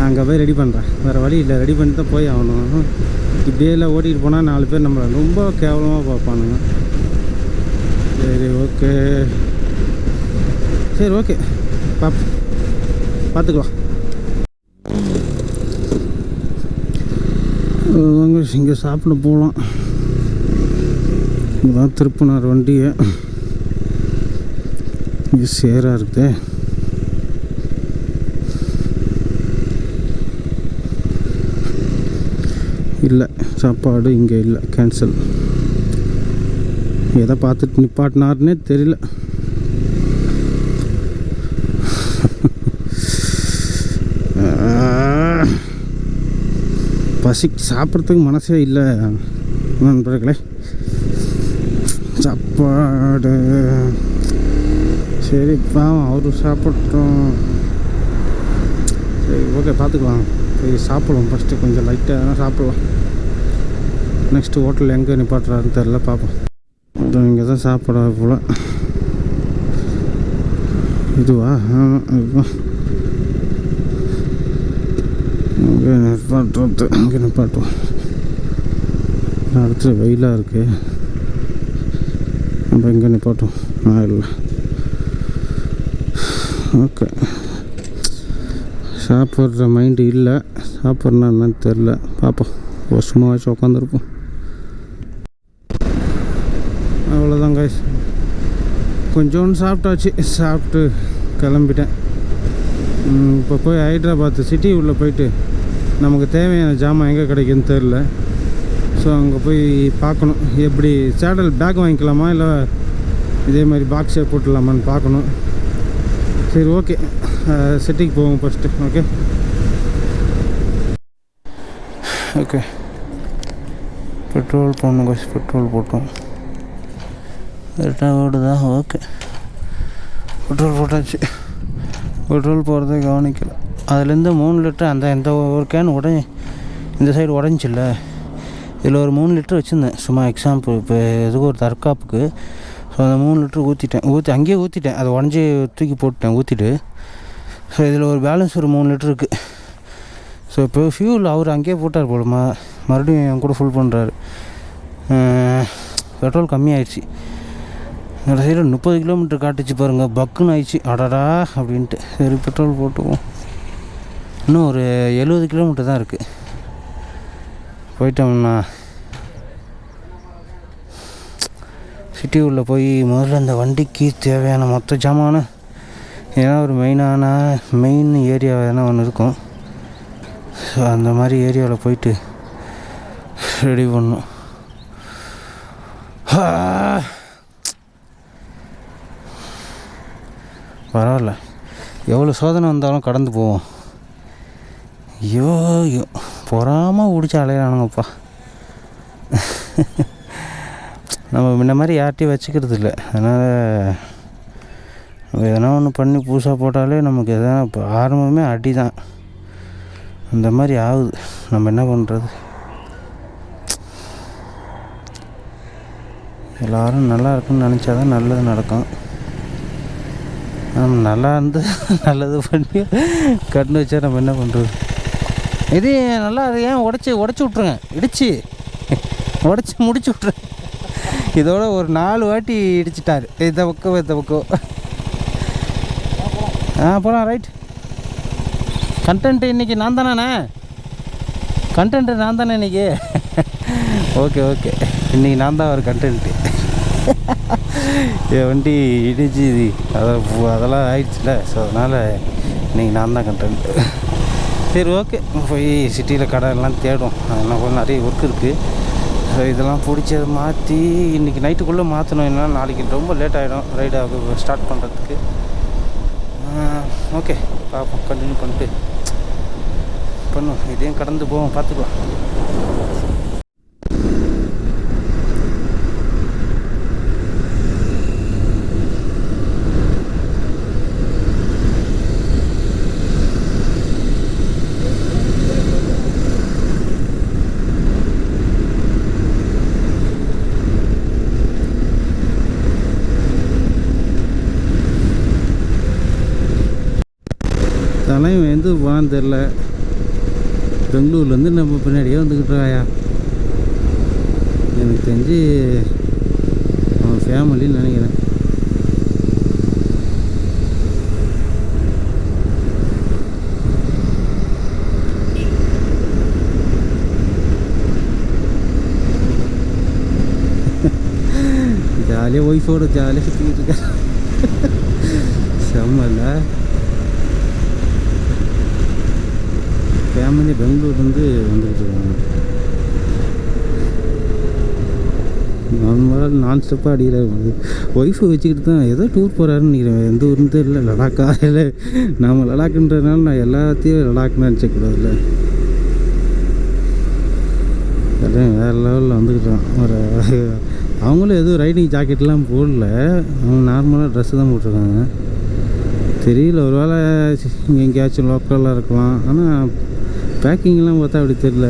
அங்கே போய் ரெடி பண்ணுறேன். வேறு வழி இல்லை. ரெடி பண்ணி தான் போய் ஆகணும். இப்படியே இல்லை ஓட்டிகிட்டு போனால் 4 பேர் நம்மளை ரொம்ப கேவலமாக பார்ப்பானுங்க. சரி ஓகே பார்த்துக்கலாம். இங்கே சாப்பிட போகலாம். இதுதான் திருப்பினார் வண்டியை. இது சேராக இருக்குது. இல்லை சாப்பாடு இங்கே இல்லை. கேன்சல். எதை பார்த்துட்டு நிப்பாட்டினார்னே தெரியல. பசிக்கு சாப்பிட்றதுக்கு மனசே இல்லை நண்பர்களே. சாப்பாடு சரி பாவம் அவரு சாப்பிட்டோம். சரி ஓகே பார்த்துக்கலாம். போய் சாப்பிடுவோம். ஃபஸ்ட்டு கொஞ்சம் லைட்டாக சாப்பிட்லாம். நெக்ஸ்ட்டு ஹோட்டல் எங்கே நிப்பாட்டுறாருன்னு தெரில, பார்ப்போம். இங்கே தான் சாப்பிட போல். இதுவா? ஆமாம் இதுதான். இங்கே நிப்பாட்டுவோம். அடுத்து வெயிலாக இருக்குது. நம்ம இங்கே நிப்பாட்டுவோம். இல்லை ஓகே. சாப்பிட்ற மைண்டு இல்லை. சாப்பிட்றனா என்னன்னு தெரில, பார்ப்போம். வருஷமாக வச்சு உட்காந்துருப்போம். அவ்வளோதான் கைஸ். கொஞ்சோண்டு சாப்பிட்டாச்சு. சாப்பிட்டு கிளம்பிட்டேன். இப்போ போய் ஹைதராபாத் சிட்டி உள்ளே போயிட்டு நமக்கு தேவையான ஜாமான் எங்கே கிடைக்குன்னு தெரில. ஸோ அங்கே போய் பார்க்கணும். எப்படி சேடல் பேக் வாங்கிக்கலாமா இல்லை இதே மாதிரி பாக்ஸே போட்டுடலாமான்னு பார்க்கணும். சரி ஓகே சிட்டிக்கு போவோம் ஃபஸ்ட்டு. ஓகே பெட்ரோல் போடணும் கைஸ். பெட்ரோல் போட்டோம். கரெக்டாக ஓடுதா? ஓகே பெட்ரோல் போட்டாச்சு. பெட்ரோல் போகிறத கவனிக்கல. அதுலேருந்து 3 லிட்டர் அந்த இந்த ஒரு கேன் இந்த சைடு உடஞ்சில்ல. இதில் ஒரு 3 லிட்டர் வச்சுருந்தேன் சும்மா எக்ஸாம்பிள். இப்போ எதுக்கு ஒரு தற்காப்புக்கு. ஸோ அந்த 3 லிட்டர் ஊற்றிட்டேன். அங்கேயே ஊற்றிட்டேன். அதை உடஞ்சி தூக்கி போட்டுட்டேன் ஊற்றிட்டு. ஸோ இதில் ஒரு பேலன்ஸ் ஒரு 3 லிட்டர் இருக்குது. ஸோ இப்போ ஃபியூல் அவர் அங்கேயே போட்டார் போல். மறுபடியும் என் கூட ஃபுல் பண்ணுறாரு. பெட்ரோல் கம்மியாயிடுச்சு. என்னோட சைடு 30 கிலோமீட்டர் காட்டுச்சு பாருங்கள். பக்குன்னு ஆயிடுச்சு. அடடா அப்படின்ட்டு. சரி பெட்ரோல் போட்டுவோம். இன்னும் ஒரு 70 கிலோமீட்டர் தான் இருக்குது. போயிட்டோம்னா சிட்டி உள்ளே போய் முதல்ல அந்த வண்டிக்கு தேவையான மொத்த ஜாமான ஏன்னா ஒரு மெயின் ஏரியா எதனா ஒன்று இருக்கும். ஸோ அந்த மாதிரி ஏரியாவில் போயிட்டு ரெடி பண்ணணும். பரவாயில்ல, எவ்வளோ சோதனை வந்தாலும் கடந்து போவோம். ஐயோ ஐயோ, பொறாமல் பிடிச்சி அலையிறானுங்கப்பா. நம்ம முன்ன மாதிரி யார்ட்டையும் வச்சுக்கிறது இல்லை. அதனால் நம்ம எதனா ஒன்று பண்ணி புதுசாக போட்டாலே நமக்கு எதனா இப்போ ஆரம்பமே அடி தான். அந்த மாதிரி ஆகுது. நம்ம என்ன பண்ணுறது? எல்லோரும் நல்லா இருக்குன்னு நினச்சா தான் நல்லது நடக்கும். நம்ம நல்லா இருந்து நல்லது பண்ணி கண்ணு வச்சா நம்ம என்ன பண்ணுறது? இது நல்லா அது ஏன் உடச்சி விட்ருங்க, உடச்சி முடிச்சு விட்ருங்க. இதோட ஒரு 4 வாட்டி இடிச்சிட்டாரு. இந்த பக்கம் போகலாம். ரைட். கண்டென்ட் இன்றைக்கி நான் தானே இன்றைக்கி. ஓகே இன்றைக்கி நான் தான் ஒரு கண்டென்ட்டு. என் வண்டி இடிச்சு அதெல்லாம் ஆயிடுச்சுல. ஸோ அதனால் இன்றைக்கி நான் தான் கண்டென்ட்டு. சரி, ஓகே. போய் சிட்டியில் கடை எல்லாம் தேடும். அதெல்லாம் கொஞ்சம் நிறைய ஒர்க் இருக்குது. ஸோ இதெல்லாம் பிடிச்சி அதை மாற்றி இன்றைக்கி நைட்டுக்குள்ளே மாற்றணும். இல்லைனா நாளைக்கு ரொம்ப லேட் ஆகிடும் ரைடாக ஸ்டார்ட் பண்ணுறதுக்கு. ஓகே, பார்ப்போம். கண்டினியூ பண்ணிட்டு பண்ணுவோம். இதையும் கடந்து போவோம், பார்த்துக்கலாம். தலைவன் எந்த போனான்னு தெரில. பெங்களூர்லேருந்து நம்ம பின்னாடியே வந்துக்கிட்டுருக்காயா. எனக்கு தெரிஞ்சு அவன் ஃபேமிலின்னு நினைக்கிறேன். ஜாலியாக ஒய்ஃபோட ஜாலியாக சுற்றிக்கிட்டு இருக்க. செம்மல்ல. ஃபேமிலி பெங்களூர்லேருந்து வந்துக்கிட்டு இருக்காங்க. நார்மலாக நான் ஸ்டெப்பாக அடிக்கிறாரு. ஒய்ஃபை வச்சுக்கிட்டு தான் ஏதோ டூர் போகிறாருன்னு நினைக்கிறேன். எந்த ஊருன்னு தெரியல. லடாக்கா இல்லை, நாம் லடாக்குன்றதுனால நான் எல்லாத்தையும் லடாக்குன்னு நினச்சக்கூடாதுல்ல. அதான் வேறு லெவலில் வந்துக்கிட்டான். ஒரு அவங்களும் எதுவும் ரைடிங் ஜாக்கெட்லாம் போடல. அவங்க நார்மலாக ட்ரெஸ்ஸு தான் போட்டிருக்காங்க. தெரியல, ஒரு வேளை இங்கே எங்கேயாச்சும் லோக்கலாக இருக்கலாம். ஆனால் பேக்கிங்லாம் பார்த்தா அப்படி தெரியல.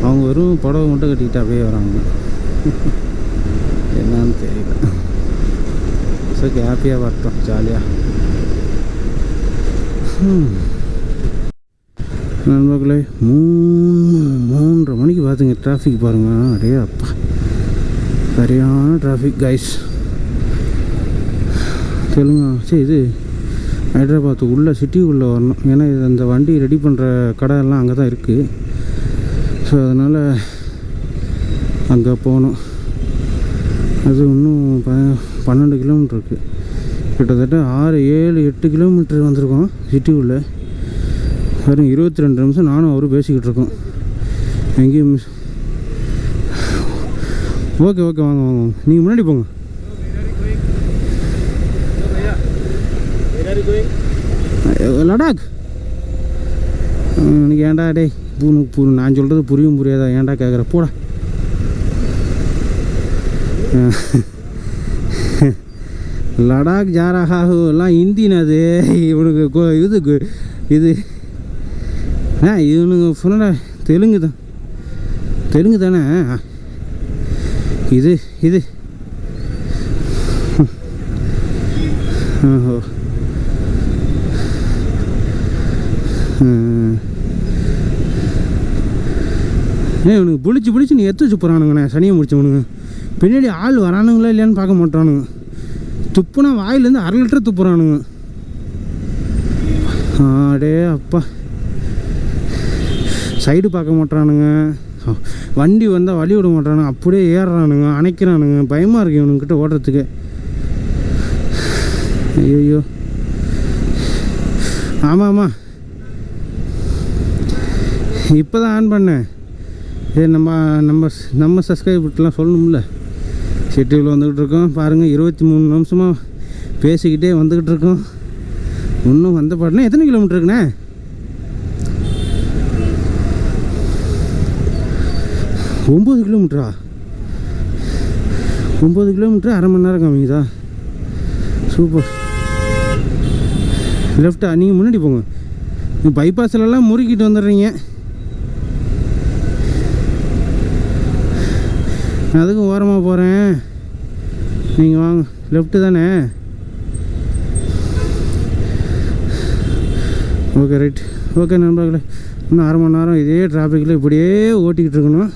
அவங்க வெறும் புடவை மட்டும் கட்டிக்கிட்டு அப்படியே வராங்க. என்னன்னு தெரியல. ஓகே, ஹாப்பியாக வரட்டும், ஜாலியாக. நண்பர்களே, 3:30 மணிக்கு பார்த்துங்க டிராஃபிக் பாருங்கள். அப்படியே அப்பா, சரியான டிராஃபிக் கைஸ். தெலுங்கா சரி, இது ஹைதராபாத்து உள்ளே சிட்டி உள்ளே வரணும். ஏன்னா இது அந்த வண்டி ரெடி பண்ணுற கடை எல்லாம் அங்கே தான் இருக்குது. ஸோ அதனால் அங்கே போகணும். அது இன்னும் 12 கிலோமீட்டர் இருக்குது. கிட்டத்தட்ட 6, 7, 8 கிலோமீட்டர் வந்திருக்கோம் சிட்டி உள்ளே. வெறும் 22 நிமிஷம் நானும் அவரும் பேசிக்கிட்டு இருக்கோம். எங்கேயும் ஓகே வாங்க நீங்கள் முன்னாடி போங்க. லடாக் எனக்கு ஏன்டா டே நான் சொல்கிறது புரியாதா? ஏன்டா கேட்குற? போடா. லடாக் ஜாராஹாஹு எல்லாம் ஹிந்தின்னு. அது இவனுக்கு இது இவனுங்க ஃபுல்லாக தெலுங்கு தானே இது ஓஹோ. இவனுக்கு பிடிச்சி நீ எடுத்து வச்சு போகிறானுங்கண்ணே. சனியை முடிச்சவனுங்க பின்னாடி ஆள் வரானுங்களா இல்லையான்னு பார்க்க மாட்டானுங்க. துப்புனா வாயிலேருந்து 1/2 லிட்டர் துப்புறானுங்க. அடே அப்பா, சைடு பார்க்க மாட்டானுங்க. வண்டி வந்தால் வழி விட மாட்டானுங்க. அப்படியே ஏறுறானுங்க, அணைக்கிறானுங்க. பயமாக இருக்கு இவனுங்கிட்ட ஓடுறதுக்கு. ஐயோ, ஆமாம் இப்போ தான் ஆன் பண்ணேன். நம்ம சப்ஸ்கிரைபர்லாம் சொல்லணும்ல. சிட்டியில் வந்துக்கிட்டு இருக்கோம் பாருங்கள். 23 நிமிஷமாக பேசிக்கிட்டே வந்துக்கிட்டு இருக்கோம். இன்னும் வந்த பாட்டுனா எத்தனை கிலோமீட்டர் இருக்குண்ணே? 9 கிலோமீட்டரா? 9 கிலோமீட்டர் அரை மணி நேரம் காமிக்குதா? சூப்பர். லெஃப்டா? நீங்கள் முன்னாடி போங்க. பைபாஸ்லலாம் முறுக்கிட்டு வந்துடுறீங்க. அதுக்கும் ஓரமாக போகிறேன், நீங்கள் வாங்க. லெஃப்ட்டு தானே? Okay right. ஓகே நண்பர்களே, இன்னும் அரை மணி நேரம் இதே டிராஃபிக்கில் இப்படியே ஓட்டிக்கிட்டு இருக்கணும்.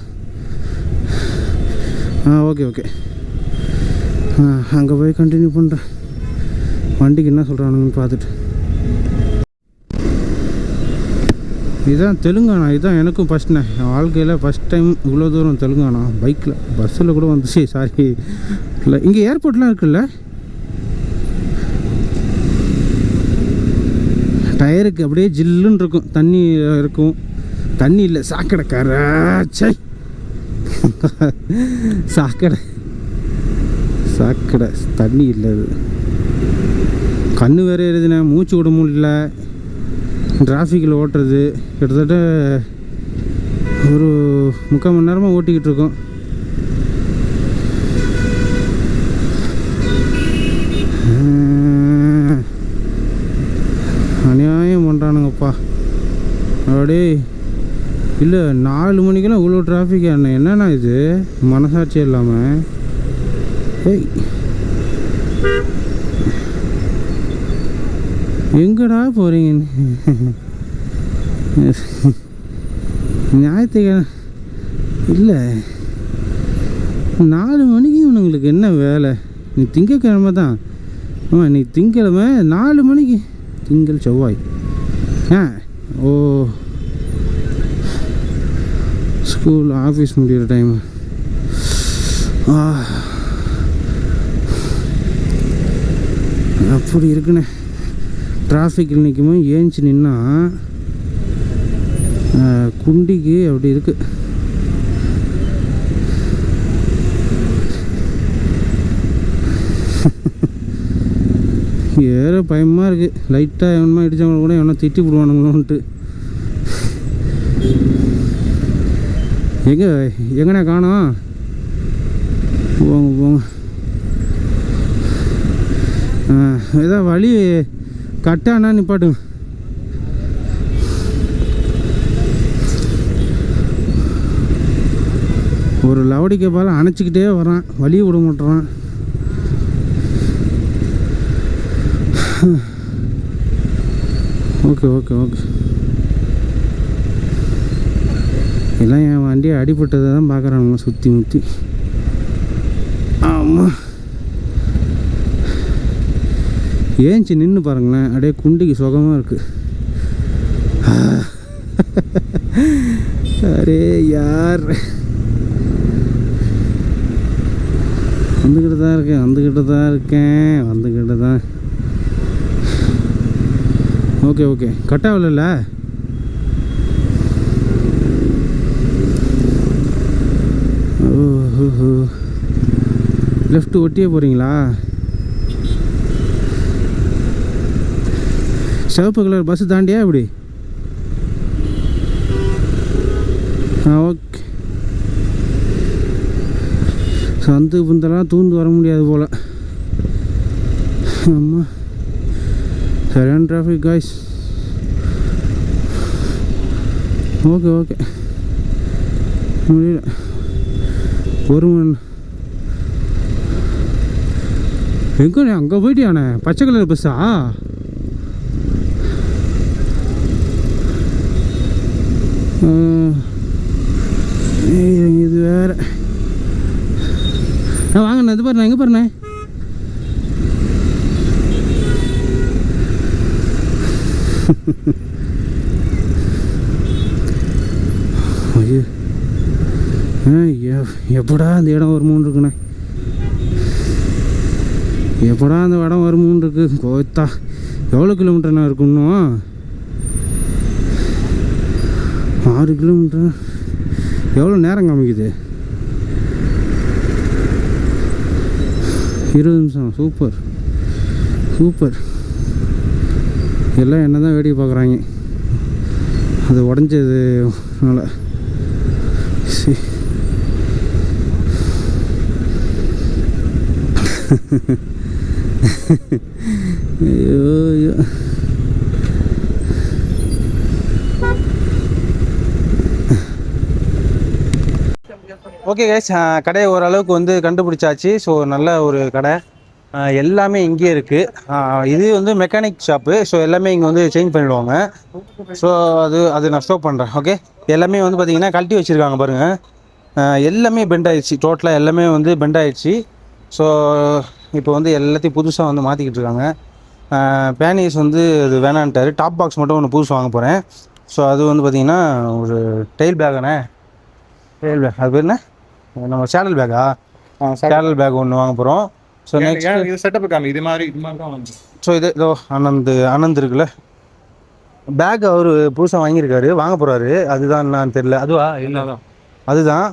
Okay okay. அங்கே போய் கண்டினியூ பண்ணுறேன். வண்டிக்கு என்ன சொல்கிறானுங்கன்னு பார்த்துட்டு. இதுதான் தெலுங்கானா. இதுதான் எனக்கும் ஃபஸ்ட்ண்ணே, என் வாழ்க்கையில் ஃபஸ்ட் டைம் இவ்வளோ தூரம் தெலுங்கானா பைக்கில். பஸ்ஸில் கூட வந்துச்சு, சாரி இல்லை. இங்கே ஏர்போர்ட்லாம் இருக்குல்ல? டயருக்கு அப்படியே ஜில்லுன்னு இருக்கும், தண்ணி இருக்கும். தண்ணி இல்லை, சாக்கடை. கராச்சை சாக்கடை சாக்கடை, தண்ணி இல்லை. அது கண்ணு வேறு எரியுதுண்ணே, மூச்சு விட முடியல. டிராஃபிக்கில் ஓட்டுறது கிட்டத்தட்ட ஒரு 3/4 மணி நேரமாக ஓட்டிக்கிட்டு இருக்கோம். அநியாயம் பண்ணுறானுங்கப்பா. அப்படியே இல்லை 4 மணிக்கெல்லாம் இவ்வளோ டிராஃபிக் அண்ணே, என்னண்ணா இது மனசாட்சி இல்லாமல்? ஏய் எங்கடா போகிறீங்க? ஞாயிற்றுக்கிழமை இல்லை 4 மணிக்கு இவனுங்களுக்கு என்ன வேலை? நீ திங்கக்கிழமை தான். ஆமாம், நீ திங்கக்கிழமை 4 மணிக்கு. திங்கள் செவ்வாய். ஓ ஸ்கூல் ஆஃபீஸ் முடிகிற டைம். அப்படி இருக்குண்ணே. டிராஃபிக்கில் நிற்குமோ ஏஞ்சி நின்னா குண்டிக்கு அப்படி இருக்கு. ஏற பயமாக இருக்குது. லைட்டாக எவனமா இடித்தவங்க கூட எவனா திட்டி விடுவானுங்களோன்ட்டு. எங்கண்ணா காணோம்? போங்க போங்க. ஏதாவது வழி கட்டானா நிப்பாட்டுங்க. ஒரு லவடிக்கை பால் அணைச்சிக்கிட்டே வரான், வழியை விட மாட்டுறான். Okay okay okay. எல்லாம் என் வண்டியை அடிபட்டதை தான் பார்க்குறானுங்க சுற்றி முற்றி. ஆமாம், ஏஞ்சி நின்று பாருங்களேன், அப்படியே குண்டிக்கு சுகமாக இருக்குது. அரே யார், வந்துக்கிட்டு தான் இருக்கேன் வந்துக்கிட்டு தான். ஓகே ஓகே, கட் ஆகல. ஓஹோ, லெஃப்ட்டு ஒட்டியே போகிறீங்களா? சிவப்பு கலர் பஸ்ஸு தாண்டியா இப்படி? ஓகே. சந்து புந்தெல்லாம் தூந்து வர முடியாது போல். ஆமாம், சரியான டிராஃபிக் காய்ஸ். ஓகே ஓகே, முடியல. ஒரு மணி எங்கே அங்கே போயிட்டியாண்ணே? பச்சை கலர் பஸ்ஸா? இது வேறு. வாங்கண்ணா, இது பாருண்ணா, எங்கே பாருண்ணே? ஐயோ, எப்படா அந்த இடம் வருமோன்னு இருக்குண்ணே, எப்படா அந்த இடம் வருமோன்னு இருக்கு. கோத்தா எவ்வளோ கிலோமீட்டர்ண்ணா இருக்கு? இன்னும் 6 கிலோமீட்டர். எவ்வளோ நேரம் காமிக்குது? 20 நிமிஷம். சூப்பர். சூப்பர். எல்லாம் என்ன தான் வேடிக்கை பார்க்குறாங்க அது உடஞ்சதுனால. ஐயோ ஐயோ. ஓகே கைஸ், கடையை ஓரளவுக்கு வந்து கண்டுபிடிச்சாச்சு. ஸோ நல்ல ஒரு கடை, எல்லாமே இங்கேயே இருக்குது. இது வந்து மெக்கானிக் ஷாப்பு. ஸோ எல்லாமே இங்கே வந்து சேஞ்ச் பண்ணிவிடுவாங்க. ஸோ அது நான் ஸ்டாப் பண்ணுறேன். ஓகே, எல்லாமே வந்து பார்த்திங்கன்னா கழட்டி வச்சுருக்காங்க பாருங்கள். எல்லாமே பெண்ட் ஆகிடுச்சு, டோட்டலாக எல்லாமே வந்து பெண்ட் ஆகிடுச்சு. ஸோ இப்போ வந்து எல்லாத்தையும் புதுசாக வந்து மாற்றிக்கிட்டு இருக்காங்க. பேனிஸ் வந்து அது வேணான்ட்டார். டாப் பாக்ஸ் மட்டும் ஒன்று புதுசு வாங்க போகிறேன். ஸோ அது வந்து பார்த்திங்கன்னா ஒரு டெயில் பேக்கானே, டெயில் பேக் அது பேர் என்ன, நம்ம சேனல் பேக்கா, சேனல் பேக் ஒன்று வாங்க போகிறோம். ஸோ நெக்ஸ்ட் இது செட்டப் காமி, இது மாதிரி தான் வந்து. ஸோ இது இதோ அனந்த் இருக்குல்ல, பேக் அவர் புதுசாக வாங்கியிருக்காரு, வாங்க போகிறாரு. அதுதான் என்னான்னு தெரியல. அதுவா இல்லை அதுதான்.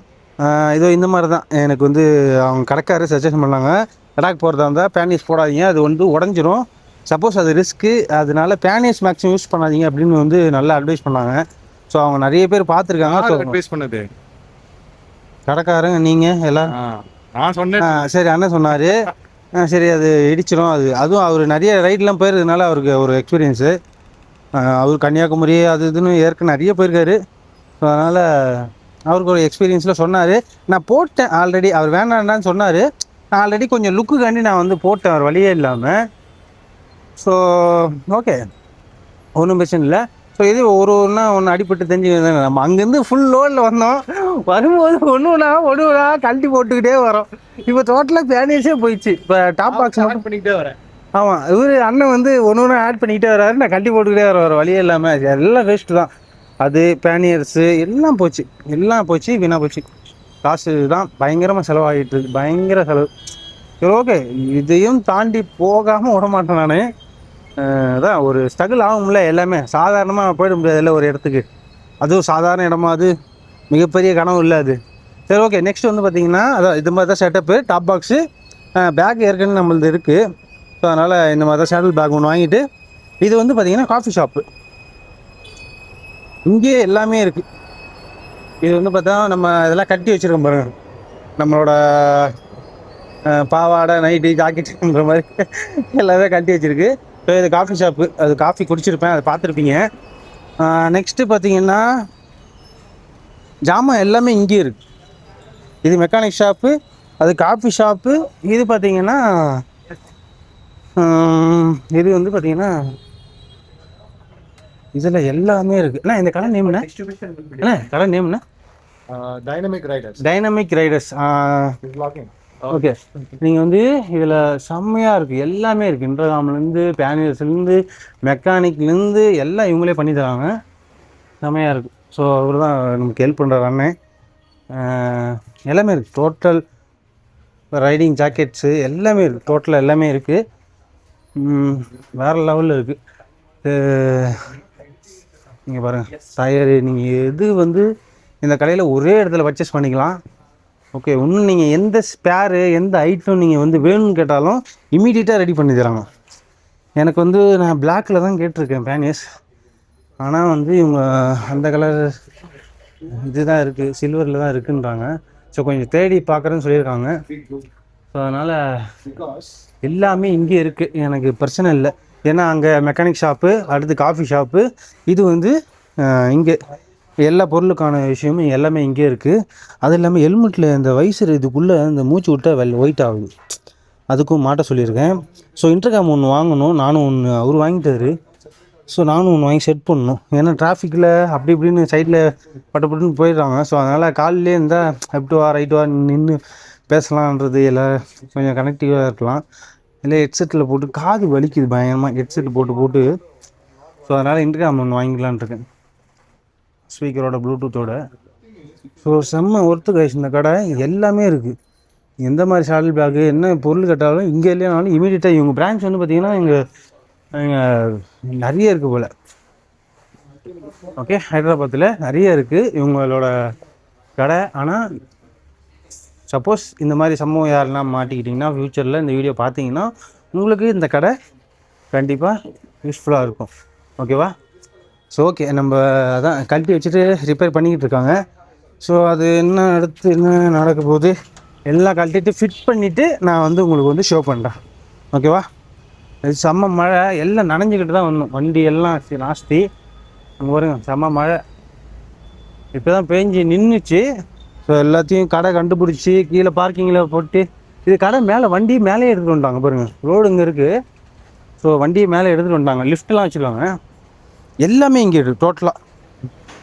இதோ இந்த மாதிரி தான் எனக்கு வந்து அவங்க கடைக்காரர் சஜஷன் பண்ணாங்க. லடாக் போகிறதா இருந்தால் பேனிஸ் போடாதீங்க, அது வந்து உடஞ்சிரும், சப்போஸ் அது ரிஸ்க்கு, அதனால பேனிஸ் மேக்ஸிமம் யூஸ் பண்ணாதீங்க அப்படின்னு வந்து நல்லா அட்வைஸ் பண்ணாங்க. ஸோ அவங்க நிறைய பேர் பார்த்துருக்காங்க. அட்வைஸ் பண்ணது கடைக்காரங்க நீங்கள் எல்லாம் நான் சொன்னேன். சரி, அண்ணன் சொன்னார். சரி, அது இடிச்சிடும். அதுவும் அவர் நிறைய ரைட்லாம் போயிருந்ததுனால அவருக்கு ஒரு எக்ஸ்பீரியன்ஸு. அவர் கன்னியாகுமரி அது இதுன்னு ஏற்க நிறைய போயிருக்காரு. ஸோ அதனால் அவருக்கு ஒரு எக்ஸ்பீரியன்ஸில் சொன்னார். நான் போட்டேன் ஆல்ரெடி, அவர் வேணான்னு சொன்னார். நான் ஆல்ரெடி கொஞ்சம் லுக்குக்காண்டி நான் வந்து போட்டேன், அவர் வழியே இல்லாமல். ஸோ ஓகே, ஒன்றும் பிரச்சனை இல்லை. ஸோ இது ஒன்றா ஒன்று அடிப்பட்டு தெரிஞ்சு நம்ம அங்கேருந்து ஃபுல் லோடில் வந்தோம். வரும்போது ஒன்றுனா கழட்டி போட்டுக்கிட்டே வரோம். இப்போ டோட்டலாக பேனியஸே போயிடுச்சு. இப்போ டாப் பாக்ஸ் மட்டும் பண்ணிக்கிட்டே வரேன். ஆமாம், இவர் அண்ணன் வந்து ஒன்று ஆட் பண்ணிக்கிட்டே வர்றாரு, நான் கழட்டி போட்டுக்கிட்டே வர வழியே இல்லாமல். எல்லாம் வேஸ்ட்டு தான். அது பேனியர்ஸு எல்லாம் போச்சு, வீணாக போச்சு. காசு தான் பயங்கரமாக செலவாகிட்டு இருக்கு, பயங்கர செலவு. சரி ஓகே, இதையும் தாண்டி போகாமல் விட மாட்டேன் நான். அதான் ஒரு ஸ்ட்ரகிள் ஆகும்ல, எல்லாமே சாதாரணமாக போயிட முடியாது இல்லை ஒரு இடத்துக்கு. அதுவும் சாதாரண இடமா, அது மிகப்பெரிய கனவு இல்லை அது. சரி ஓகே, நெக்ஸ்ட் வந்து பார்த்திங்கன்னா அதான் இது மாதிரி தான் செட்டப்பு. டாப் பாக்ஸு, பேக் ஏற்கனவே நம்மளது இருக்குது. ஸோ அதனால் இந்த மாதிரி தான் சேனல் பேக் ஒன்று வாங்கிட்டு, இது வந்து பார்த்திங்கன்னா காஃபி ஷாப்பு. இங்கேயே எல்லாமே இருக்குது. இது வந்து பார்த்தா நம்ம இதெல்லாம் கட்டி வச்சுருக்கோம் பாருங்கள், நம்மளோட பாவாடை நைட்டி ஜாக்கெட்டுன்ற மாதிரி எல்லாமே கட்டி வச்சுருக்கு. ஸோ இது காஃபி ஷாப்பு, அது காஃபி குடிச்சிருப்பேன், அதை பார்த்துருப்பீங்க. நெக்ஸ்ட்டு பார்த்தீங்கன்னா ஜாமான் எல்லாமே இங்கே இருக்குது. இது மெக்கானிக் ஷாப்பு, அது காஃபி ஷாப்பு. இது பார்த்தீங்கன்னா இது வந்து பார்த்தீங்கன்னா இதில் எல்லாமே இருக்குது. அண்ணா இந்த கடை நேம்னா என்ன, கடை நேம்னா டைனமிக் ரைடர்ஸ். ஓகே, நீங்கள் வந்து இதில் செம்மையாக இருக்குது, எல்லாமே இருக்குது. இன்டர்காம்லேருந்து பேனியர்ஸ்லேருந்து மெக்கானிக்லேருந்து எல்லாம் இவங்களே பண்ணி தராங்க, செம்மையாக இருக்குது. ஸோ அவர் தான் நமக்கு ஹெல்ப் பண்ணுறாரு அண்ணன். எல்லாமே இருக்குது, டோட்டல் ரைடிங் ஜாக்கெட்ஸு எல்லாமே இருக்குது, டோட்டலாக எல்லாமே இருக்குது. வேறு லெவலில் இருக்குது. நீங்கள் பாருங்கள், டயரு நீங்கள் எது வந்து இந்த கடையில் ஒரே இடத்துல பர்ச்சேஸ் பண்ணிக்கலாம். ஓகே, இன்னும் நீங்கள் எந்த ஸ்பேரு எந்த ஐட்டம் நீங்கள் வந்து வேணும்னு கேட்டாலும் இமீடியட்டாக ரெடி பண்ணி தராங்க. எனக்கு வந்து நான் பிளாக்கில் தான் கேட்டிருக்கேன் பேனியஸ், ஆனால் வந்து இவங்க அந்த கலர் இது தான் இருக்குது, சில்வரில் தான் இருக்குன்றாங்க. ஸோ கொஞ்சம் தேடி பார்க்குறேன்னு சொல்லியிருக்காங்க. ஸோ அதனால் எல்லாமே இங்கே இருக்குது, எனக்கு பிரச்சனை இல்லை. ஏன்னா அங்கே மெக்கானிக் ஷாப்பு, அடுத்து காஃபி ஷாப்பு, இது வந்து இங்கே எல்லா பொருளுக்கான விஷயமும் எல்லாமே இங்கே இருக்குது. அது இல்லாமல் ஹெல்மெட்டில் இந்த வைசர் இதுக்குள்ளே இந்த மூச்சு விட்டால் ஒயிட் ஆகுது, அதுக்கும் மாட்ட சொல்லியிருக்கேன். ஸோ இன்டர்காம் ஒன்று வாங்கணும், நானும் ஒன்று அவர் வாங்கிட்டாரு. ஸோ நானும் ஒன்று வாங்கி செட் பண்ணணும். ஏன்னா டிராஃபிக்கில் அப்படி இப்படின்னு சைடில் பட்டுன்னு போயிடுறாங்க. ஸோ அதனால் காலிலே இருந்தால் லெஃப்ட் வா ரைட் வா நின்று பேசலான்றது எல்லாம் கொஞ்சம் கனெக்டிவாக இருக்கலாம். இல்லை ஹெட்செட்டில் போட்டு காது வலிக்குது பயங்கரமாக, ஹெட்செட் போட்டு. ஸோ அதனால் இன்டர்காம் ஒன்று வாங்கிக்கலான் இருக்கேன், ஸ்பீக்கரோட ப்ளூடூத்தோட. ஸோ செம்ம ஒர்த்து கைஸ், இந்த கடை எல்லாமே இருக்குது. எந்த மாதிரி ஷால் பேக்கு என்ன பொருள் கேட்டாலும் இங்கே இல்லைனாலும் இமீடியட்டாக இவங்க பிரான்ச் வந்து பார்த்திங்கன்னா இங்கே நிறைய இருக்குது போல். ஓகே, ஹைதராபாத்தில் நிறைய இருக்குது இவங்களோட கடை. ஆனால் சப்போஸ் இந்த மாதிரி சம்பவம் யாருன்னா மாட்டிக்கிட்டிங்கன்னா ஃப்யூச்சரில் இந்த வீடியோ பார்த்தீங்கன்னா உங்களுக்கு இந்த கடை கண்டிப்பாக யூஸ்ஃபுல்லாக இருக்கும். ஓகேவா? ஸோ ஓகே, நம்ம அதான் கழட்டி வச்சுட்டு ரிப்பேர் பண்ணிக்கிட்டு இருக்காங்க. ஸோ அது என்ன அடுத்து என்ன நடக்க போகுது எல்லாம் கழட்டிட்டு ஃபிட் பண்ணிவிட்டு நான் வந்து உங்களுக்கு வந்து ஷோ பண்ணுறேன். ஓகேவா? இது செம்ம மழை, எல்லாம் நனைஞ்சிக்கிட்டு தான் வரணும். வண்டி எல்லாம் நாஸ்தி. அங்கே பாருங்க, செம்ம மழை இப்போ தான் பேஞ்சு நின்றுச்சு. ஸோ எல்லாத்தையும் கடை கண்டுபிடிச்சி கீழே பார்க்கிங்கில் போட்டு, இது கடை மேலே வண்டி மேலே எடுத்துகிட்டு வந்துட்டாங்க பாருங்கள். ரோடு இங்கே இருக்குது. ஸோ வண்டியை மேலே எடுத்துகிட்டு வந்துட்டாங்க. லிஃப்ட்லாம் வச்சுருவாங்க. எல்லாமே இங்கே இருக்குது. டோட்டலாக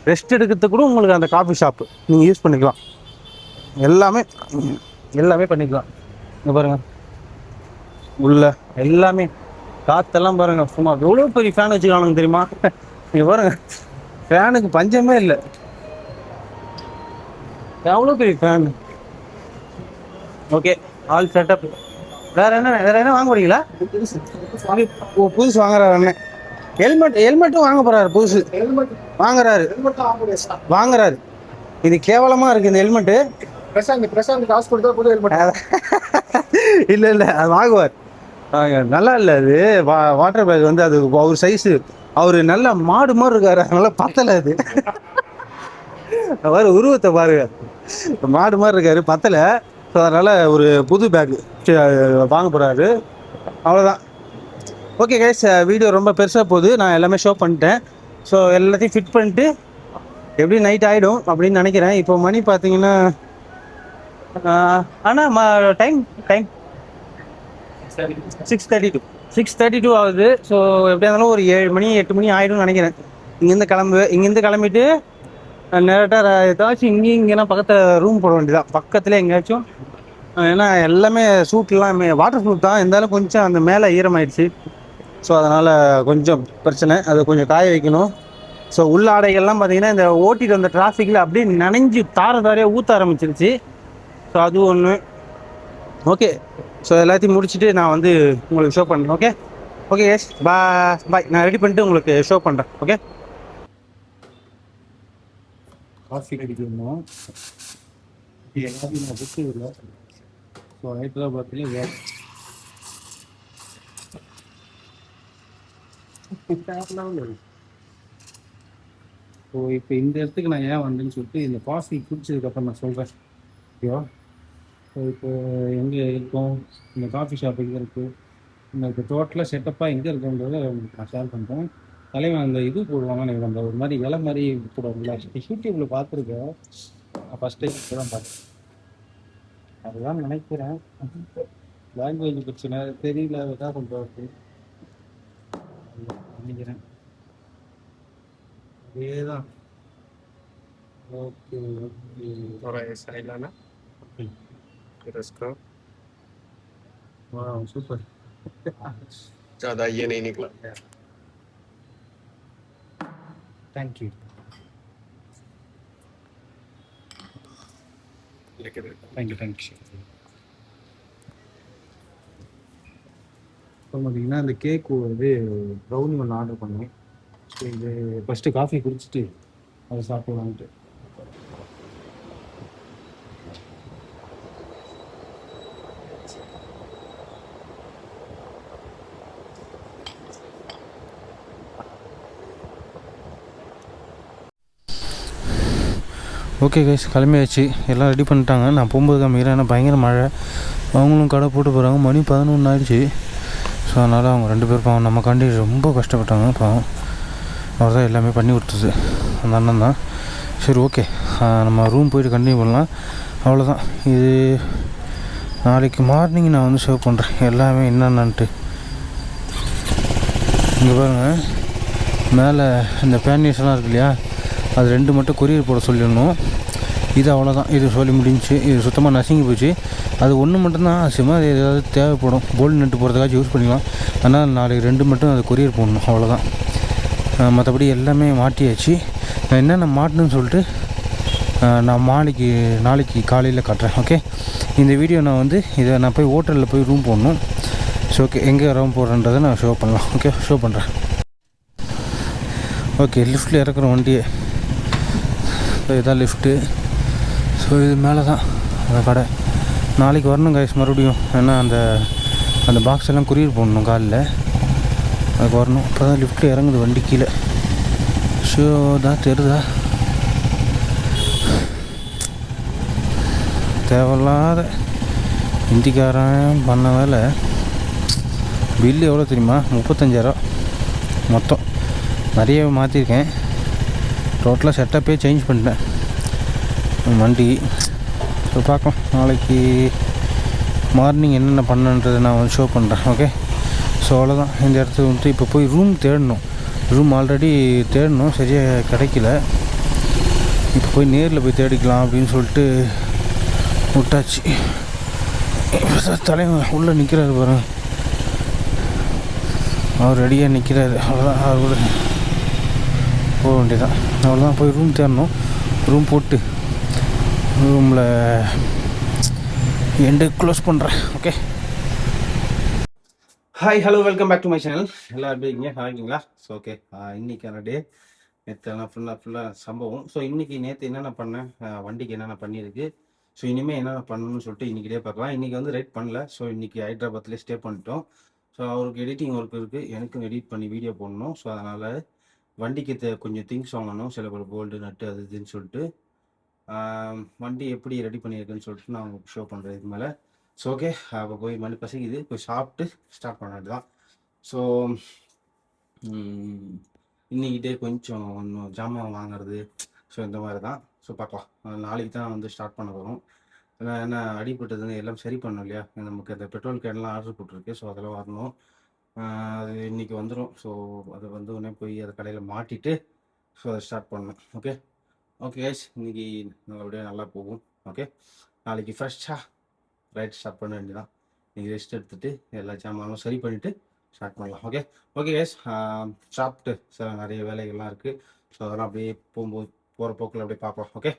ரெஸ்ட் எடுக்கிறதுக்கு கூட உங்களுக்கு அந்த காஃபி ஷாப்பு நீங்கள் யூஸ் பண்ணிக்கலாம். எல்லாமே பண்ணிக்கலாம். இங்கே பாருங்கள், உள்ள எல்லாமே காற்றெல்லாம் பாருங்கள். சும்மா எவ்வளோ பெரிய ஃபேன் வச்சுக்கலாம்னு தெரியுமா? இங்கே பாருங்கள், ஃபேனுக்கு பஞ்சமே இல்லை. எவ்வளோ பெரிய ஃபேன். Okay, all setup. வேறு என்ன வாங்க போறீங்களா? புதுசு வாங்குறாரு அண்ணன். ஹெல்மெட்டும் வாங்க போகிறாரு. புதுசு வாங்குறாரு. இது கேவலமாக இருக்குது இந்த ஹெல்மெட்டு. பிரசாந்த் காசு கொடுத்தா புது ஹெல்மெட். இல்லை அது வாங்குவார். நல்லா இல்லை அது. வாட்டர் பேக் வந்து அது அவர் சைஸு. அவர் நல்ல மாடு மாதிரி இருக்காரு, அதனால பத்தலை. அது அவர் உருவத்தை பாருங்க, மாடு மாதிரி இருக்காரு, பத்தலை. ஸோ அதனால் ஒரு புது பேக்கு வாங்க போகிறாரு. அவ்வளோதான். ஓகே கைஸ், வீடியோ ரொம்ப பெருசாக போகுது. நான் எல்லாமே ஷோ பண்ணிட்டேன். ஸோ எல்லாத்தையும் ஃபிட் பண்ணிட்டு எப்படி நைட் ஆகிடும் அப்படின்னு நினைக்கிறேன். இப்போ மணி பார்த்தீங்கன்னா ஆனால் டைம் 6:32 ஆகுது. ஸோ எப்படியா இருந்தாலும் ஒரு 7 மணி 8 மணி ஆகிடும்னு நினைக்கிறேன். இங்கேருந்து கிளம்பிட்டு நேரட்டாக ஏதாச்சும் இங்கேனா பக்கத்தில் ரூம் போட வேண்டியதான், பக்கத்தில் எங்கேயாச்சும். ஏன்னா எல்லாமே சூட்லாம் வாட்டர் ப்ரூஃப் தான், இருந்தாலும் கொஞ்சம் அந்த மேலே ஈரமாயிடுச்சு. ஸோ அதனால் கொஞ்சம் பிரச்சனை, அதை கொஞ்சம் காய வைக்கணும். ஸோ உள்ள ஆடைகள்லாம் பார்த்திங்கன்னா இந்த ஓட்டிட்டு வந்த டிராஃபிக்கில் அப்படியே நனைஞ்சு தாரையாக ஊற்ற ஆரம்பிச்சிருச்சு. ஸோ அது ஒன்று. ஓகே, ஸோ எல்லாத்தையும் முடிச்சுட்டு நான் வந்து உங்களுக்கு ஷோ பண்ணுறேன். ஓகே எஸ், பாய். நான் ரெடி பண்ணிட்டு உங்களுக்கு ஷோ பண்ணுறேன். ஓகே, காஃபி குடிக்கணும். எல்லாத்தையும் நான் புக்கு இல்லை. ஸோ ஹைதராபாத்லேயும் ஸோ இப்போ இந்த இடத்துக்கு நான் ஏன் வந்தேன்னு சொல்லிட்டு இந்த காஃபி குடிச்சதுக்கப்புறம் நான் சொல்கிறேன். ஓகேவா? ஸோ இப்போ எங்கே இருக்கோம், இந்த காஃபி ஷாப் எங்கே இருக்குது, இந்த டோட்டலாக செட்டப்பாக எங்கே இருக்குன்றதை உங்களுக்கு நான் ஷேர் பண்ணுறேன். தலைவன் அந்த இது போடுவாங்க, எனக்கு அந்த ஒரு மாதிரி இலை மாதிரி போடுவாங்களா, யூடியூப்பில் பார்த்துருக்கேன். நான் ஃபஸ்ட் டைம் இப்போ தான் பார்த்தேன். அதுதான் நினைக்கிறேன். லாங்குவேஜ் பிரச்சனை தெரியல, அதுதான் கொஞ்சம் நினைக்கிறேன். அதேதான். ओके थोड़ा ऐसा हिलाना फिर उसको। वाह सुपर। ज़्यादा ये नहीं निकला। Thank you thank you. இப்போ பார்த்தீங்கன்னா இந்த கேக்கு வந்து ப்ரௌனி ஒன்று ஆர்டர் பண்ணேன். ஸோ இது ஃபஸ்ட்டு காஃபி குடிச்சிட்டு அதை சாப்பிடலான்ட்டு. ஓகே கைஸ், கிளம்பியாச்சு, எல்லாம் ரெடி பண்ணிட்டாங்க. நான் போகும்போது காமிக்கிறேன், ஏன்னா பயங்கர மழை. அவங்களும் கடை போட்டு போகிறாங்க. மணி 11 ஆயிடுச்சு. ஸோ அதனால் அவங்க 2 பேர் பாவம் நமக்காண்டி ரொம்ப கஷ்டப்பட்டாங்க. பாவம் அவர் தான் எல்லாமே பண்ணி கொடுத்தது, அந்த அண்ணன் தான். சரி ஓகே, நம்ம ரூம் போய்ட்டு கண்டினியூ பண்ணலாம். அவ்வளோதான். இது நாளைக்கு மார்னிங் நான் வந்து ஷோ பண்ணுறேன் எல்லாமே என்னென்னான்ட்டு. இங்கே பாருங்கள், மேலே இந்த பேனியர்ஸ்லாம் இருக்கு இல்லையா, அது 2 மட்டும் கொரியர் போட சொல்லிடணும். இது அவ்வளோதான், இது சொல்லி முடிஞ்சு. இது சுத்தமாக நசுங்கி போச்சு. அது ஒன்று மட்டும்தான் சும்மா ஏதாவது தேவைப்படும், போல்டு நட்டு போகிறதுக்காச்சும் யூஸ் பண்ணிக்கலாம். ஆனால் நாளைக்கு 2 மட்டும் அது கொரியர் போடணும், அவ்வளோதான். மற்றபடி எல்லாமே மாட்டியாச்சு. நான் என்னென்ன மாட்டணுன்னு சொல்லிட்டு நான் நாளைக்கு காலையில் காட்டுறேன். ஓகே, இந்த வீடியோ நான் வந்து இதை நான் போய் ஹோட்டலில் போய் ரூம் போடணும். ஸோ ஓகே, எங்கே ரூம் போடுறேன்றதை நான் ஷோ பண்ணலாம். ஓகே, ஷோ பண்ணுறேன். ஓகே, லிஃப்ட்டில் இறக்குற வண்டியை. இதுதான் லிஃப்ட்டு. ஸோ இது மேலே தான் அந்த கடை. நாளைக்கு வரணும் கைஸ் மறுபடியும், ஏன்னா அந்த பாக்ஸ் எல்லாம் கொரியர் போடணும் காலையில். அதுக்கு வரணும். அப்போ தான் லிஃப்ட்டில் இறங்குது வண்டி கீழே. ஷோ தான் தெரியுதா? தேவையில்லாத ஹிந்திக்காரன் பண்ண வேலை. பில்லு எவ்வளோ தெரியுமா? 35,000 மொத்தம். நிறைய மாற்றிருக்கேன். டோட்டலாக செட்டப்பே சேஞ்ச் பண்ணிட்டேன் வண்டி. ஸோ பார்க்கலாம் நாளைக்கு மார்னிங் என்னென்ன பண்ணன்றதை நான் வந்து ஷோ பண்ணுறேன். ஓகே, ஸோ அவ்வளோதான். இந்த இடத்துல வந்து இப்போ போய் ரூம் தேடணும். ரூம் ஆல்ரெடி தேடணும், சரியாக கிடைக்கல. இப்போ போய் நேரில் போய் தேடிக்கலாம் அப்படின்னு சொல்லிட்டு விட்டாச்சு. தலைவன் உள்ளே நிற்கிறாரு பாருங்க, அவர் ரெடியாக நிற்கிறாரு. அவ்வளோதான், அவர் கூட போக வேண்டியதான். அவ்வளோதான், போய் ரூம் தேடணும். ரூம் போட்டு ரூமில் எண்டு க்ளோஸ் பண்ணுறேன். Okay, hi, hello, welcome back to my channel. எல்லாம் எப்படி இருக்கீங்க? நல்லா இருக்கீங்களா? ஸோ ஓகே, இன்றைக்கான டே. நேற்று ஃபுல்லாக சம்பவம். ஸோ இன்றைக்கி நேற்று என்னென்ன பண்ணேன், வண்டிக்கு என்னென்ன பண்ணியிருக்கு, ஸோ இனிமேல் என்னென்ன பண்ணணும்னு சொல்லிட்டு இன்றைக்கிட்டே பார்க்கலாம். இன்றைக்கி வந்து ரைட் பண்ணல. ஸோ இன்றைக்கி ஹைதராபாத்லேயே ஸ்டே பண்ணிட்டோம். ஸோ அவருக்கு எடிட்டிங் ஒர்க் இருக்குது, எனக்கும் எடிட் பண்ணி வீடியோ போடணும். ஸோ அதனால் வண்டிக்கு கொஞ்சம் திங்ஸ் வாங்கணும், சில பேர் போல்டு நட்டு அது இதுன்னு சொல்லிட்டு. வண்டி எப்படி ரெடி பண்ணியிருக்குன்னு சொல்லிட்டு நான் உங்களுக்கு ஷோ பண்ணுறேன் இது மேலே. ஸோ ஓகே, அப்போ போய் மணி பசிக்குது, போய் சாப்பிட்டு ஸ்டார்ட் பண்ணது தான். ஸோ இன்றைக்கிட்டே கொஞ்சம் இன்னும் ஜாமான் வாங்குறது, ஸோ இந்த மாதிரி தான். ஸோ பார்க்கலாம், நாளைக்கு தான் வந்து ஸ்டார்ட் பண்ண போகிறோம். என்ன அடிப்பட்டதுன்னு எல்லாம் சரி பண்ணணும் இல்லையா? நமக்கு அந்த பெட்ரோல் கேன்லாம் ஆர்டர் போட்டிருக்கு. ஸோ அதெல்லாம் வரணும். அது இன்றைக்கி வந்துடும். ஸோ அது வந்து உடனே போய் அதை கடையில் மாட்டிட்டு ஸோ அதை ஸ்டார்ட் பண்ணணும். ஓகே ஓகே கைஸ், இன்றைக்கி நல்லபடியாக நல்லா போகும். ஓகே, நாளைக்கு ஃப்ரெஷ்ஷாக ரைட் ஸ்டார்ட் பண்ண வேண்டியதான். நீங்கள் ரெஸ்ட் எடுத்துகிட்டு எல்லா ஜாமானும் சரி பண்ணிவிட்டு ஸ்டார்ட் பண்ணலாம். ஓகே ஓகே கைஸ், சாப்பிட்டு சில நிறைய வேலைகள்லாம் இருக்குது. ஸோ அதெல்லாம் அப்படியே போகும்போது போகிற போக்கில் அப்படியே பார்ப்போம். ஓகே.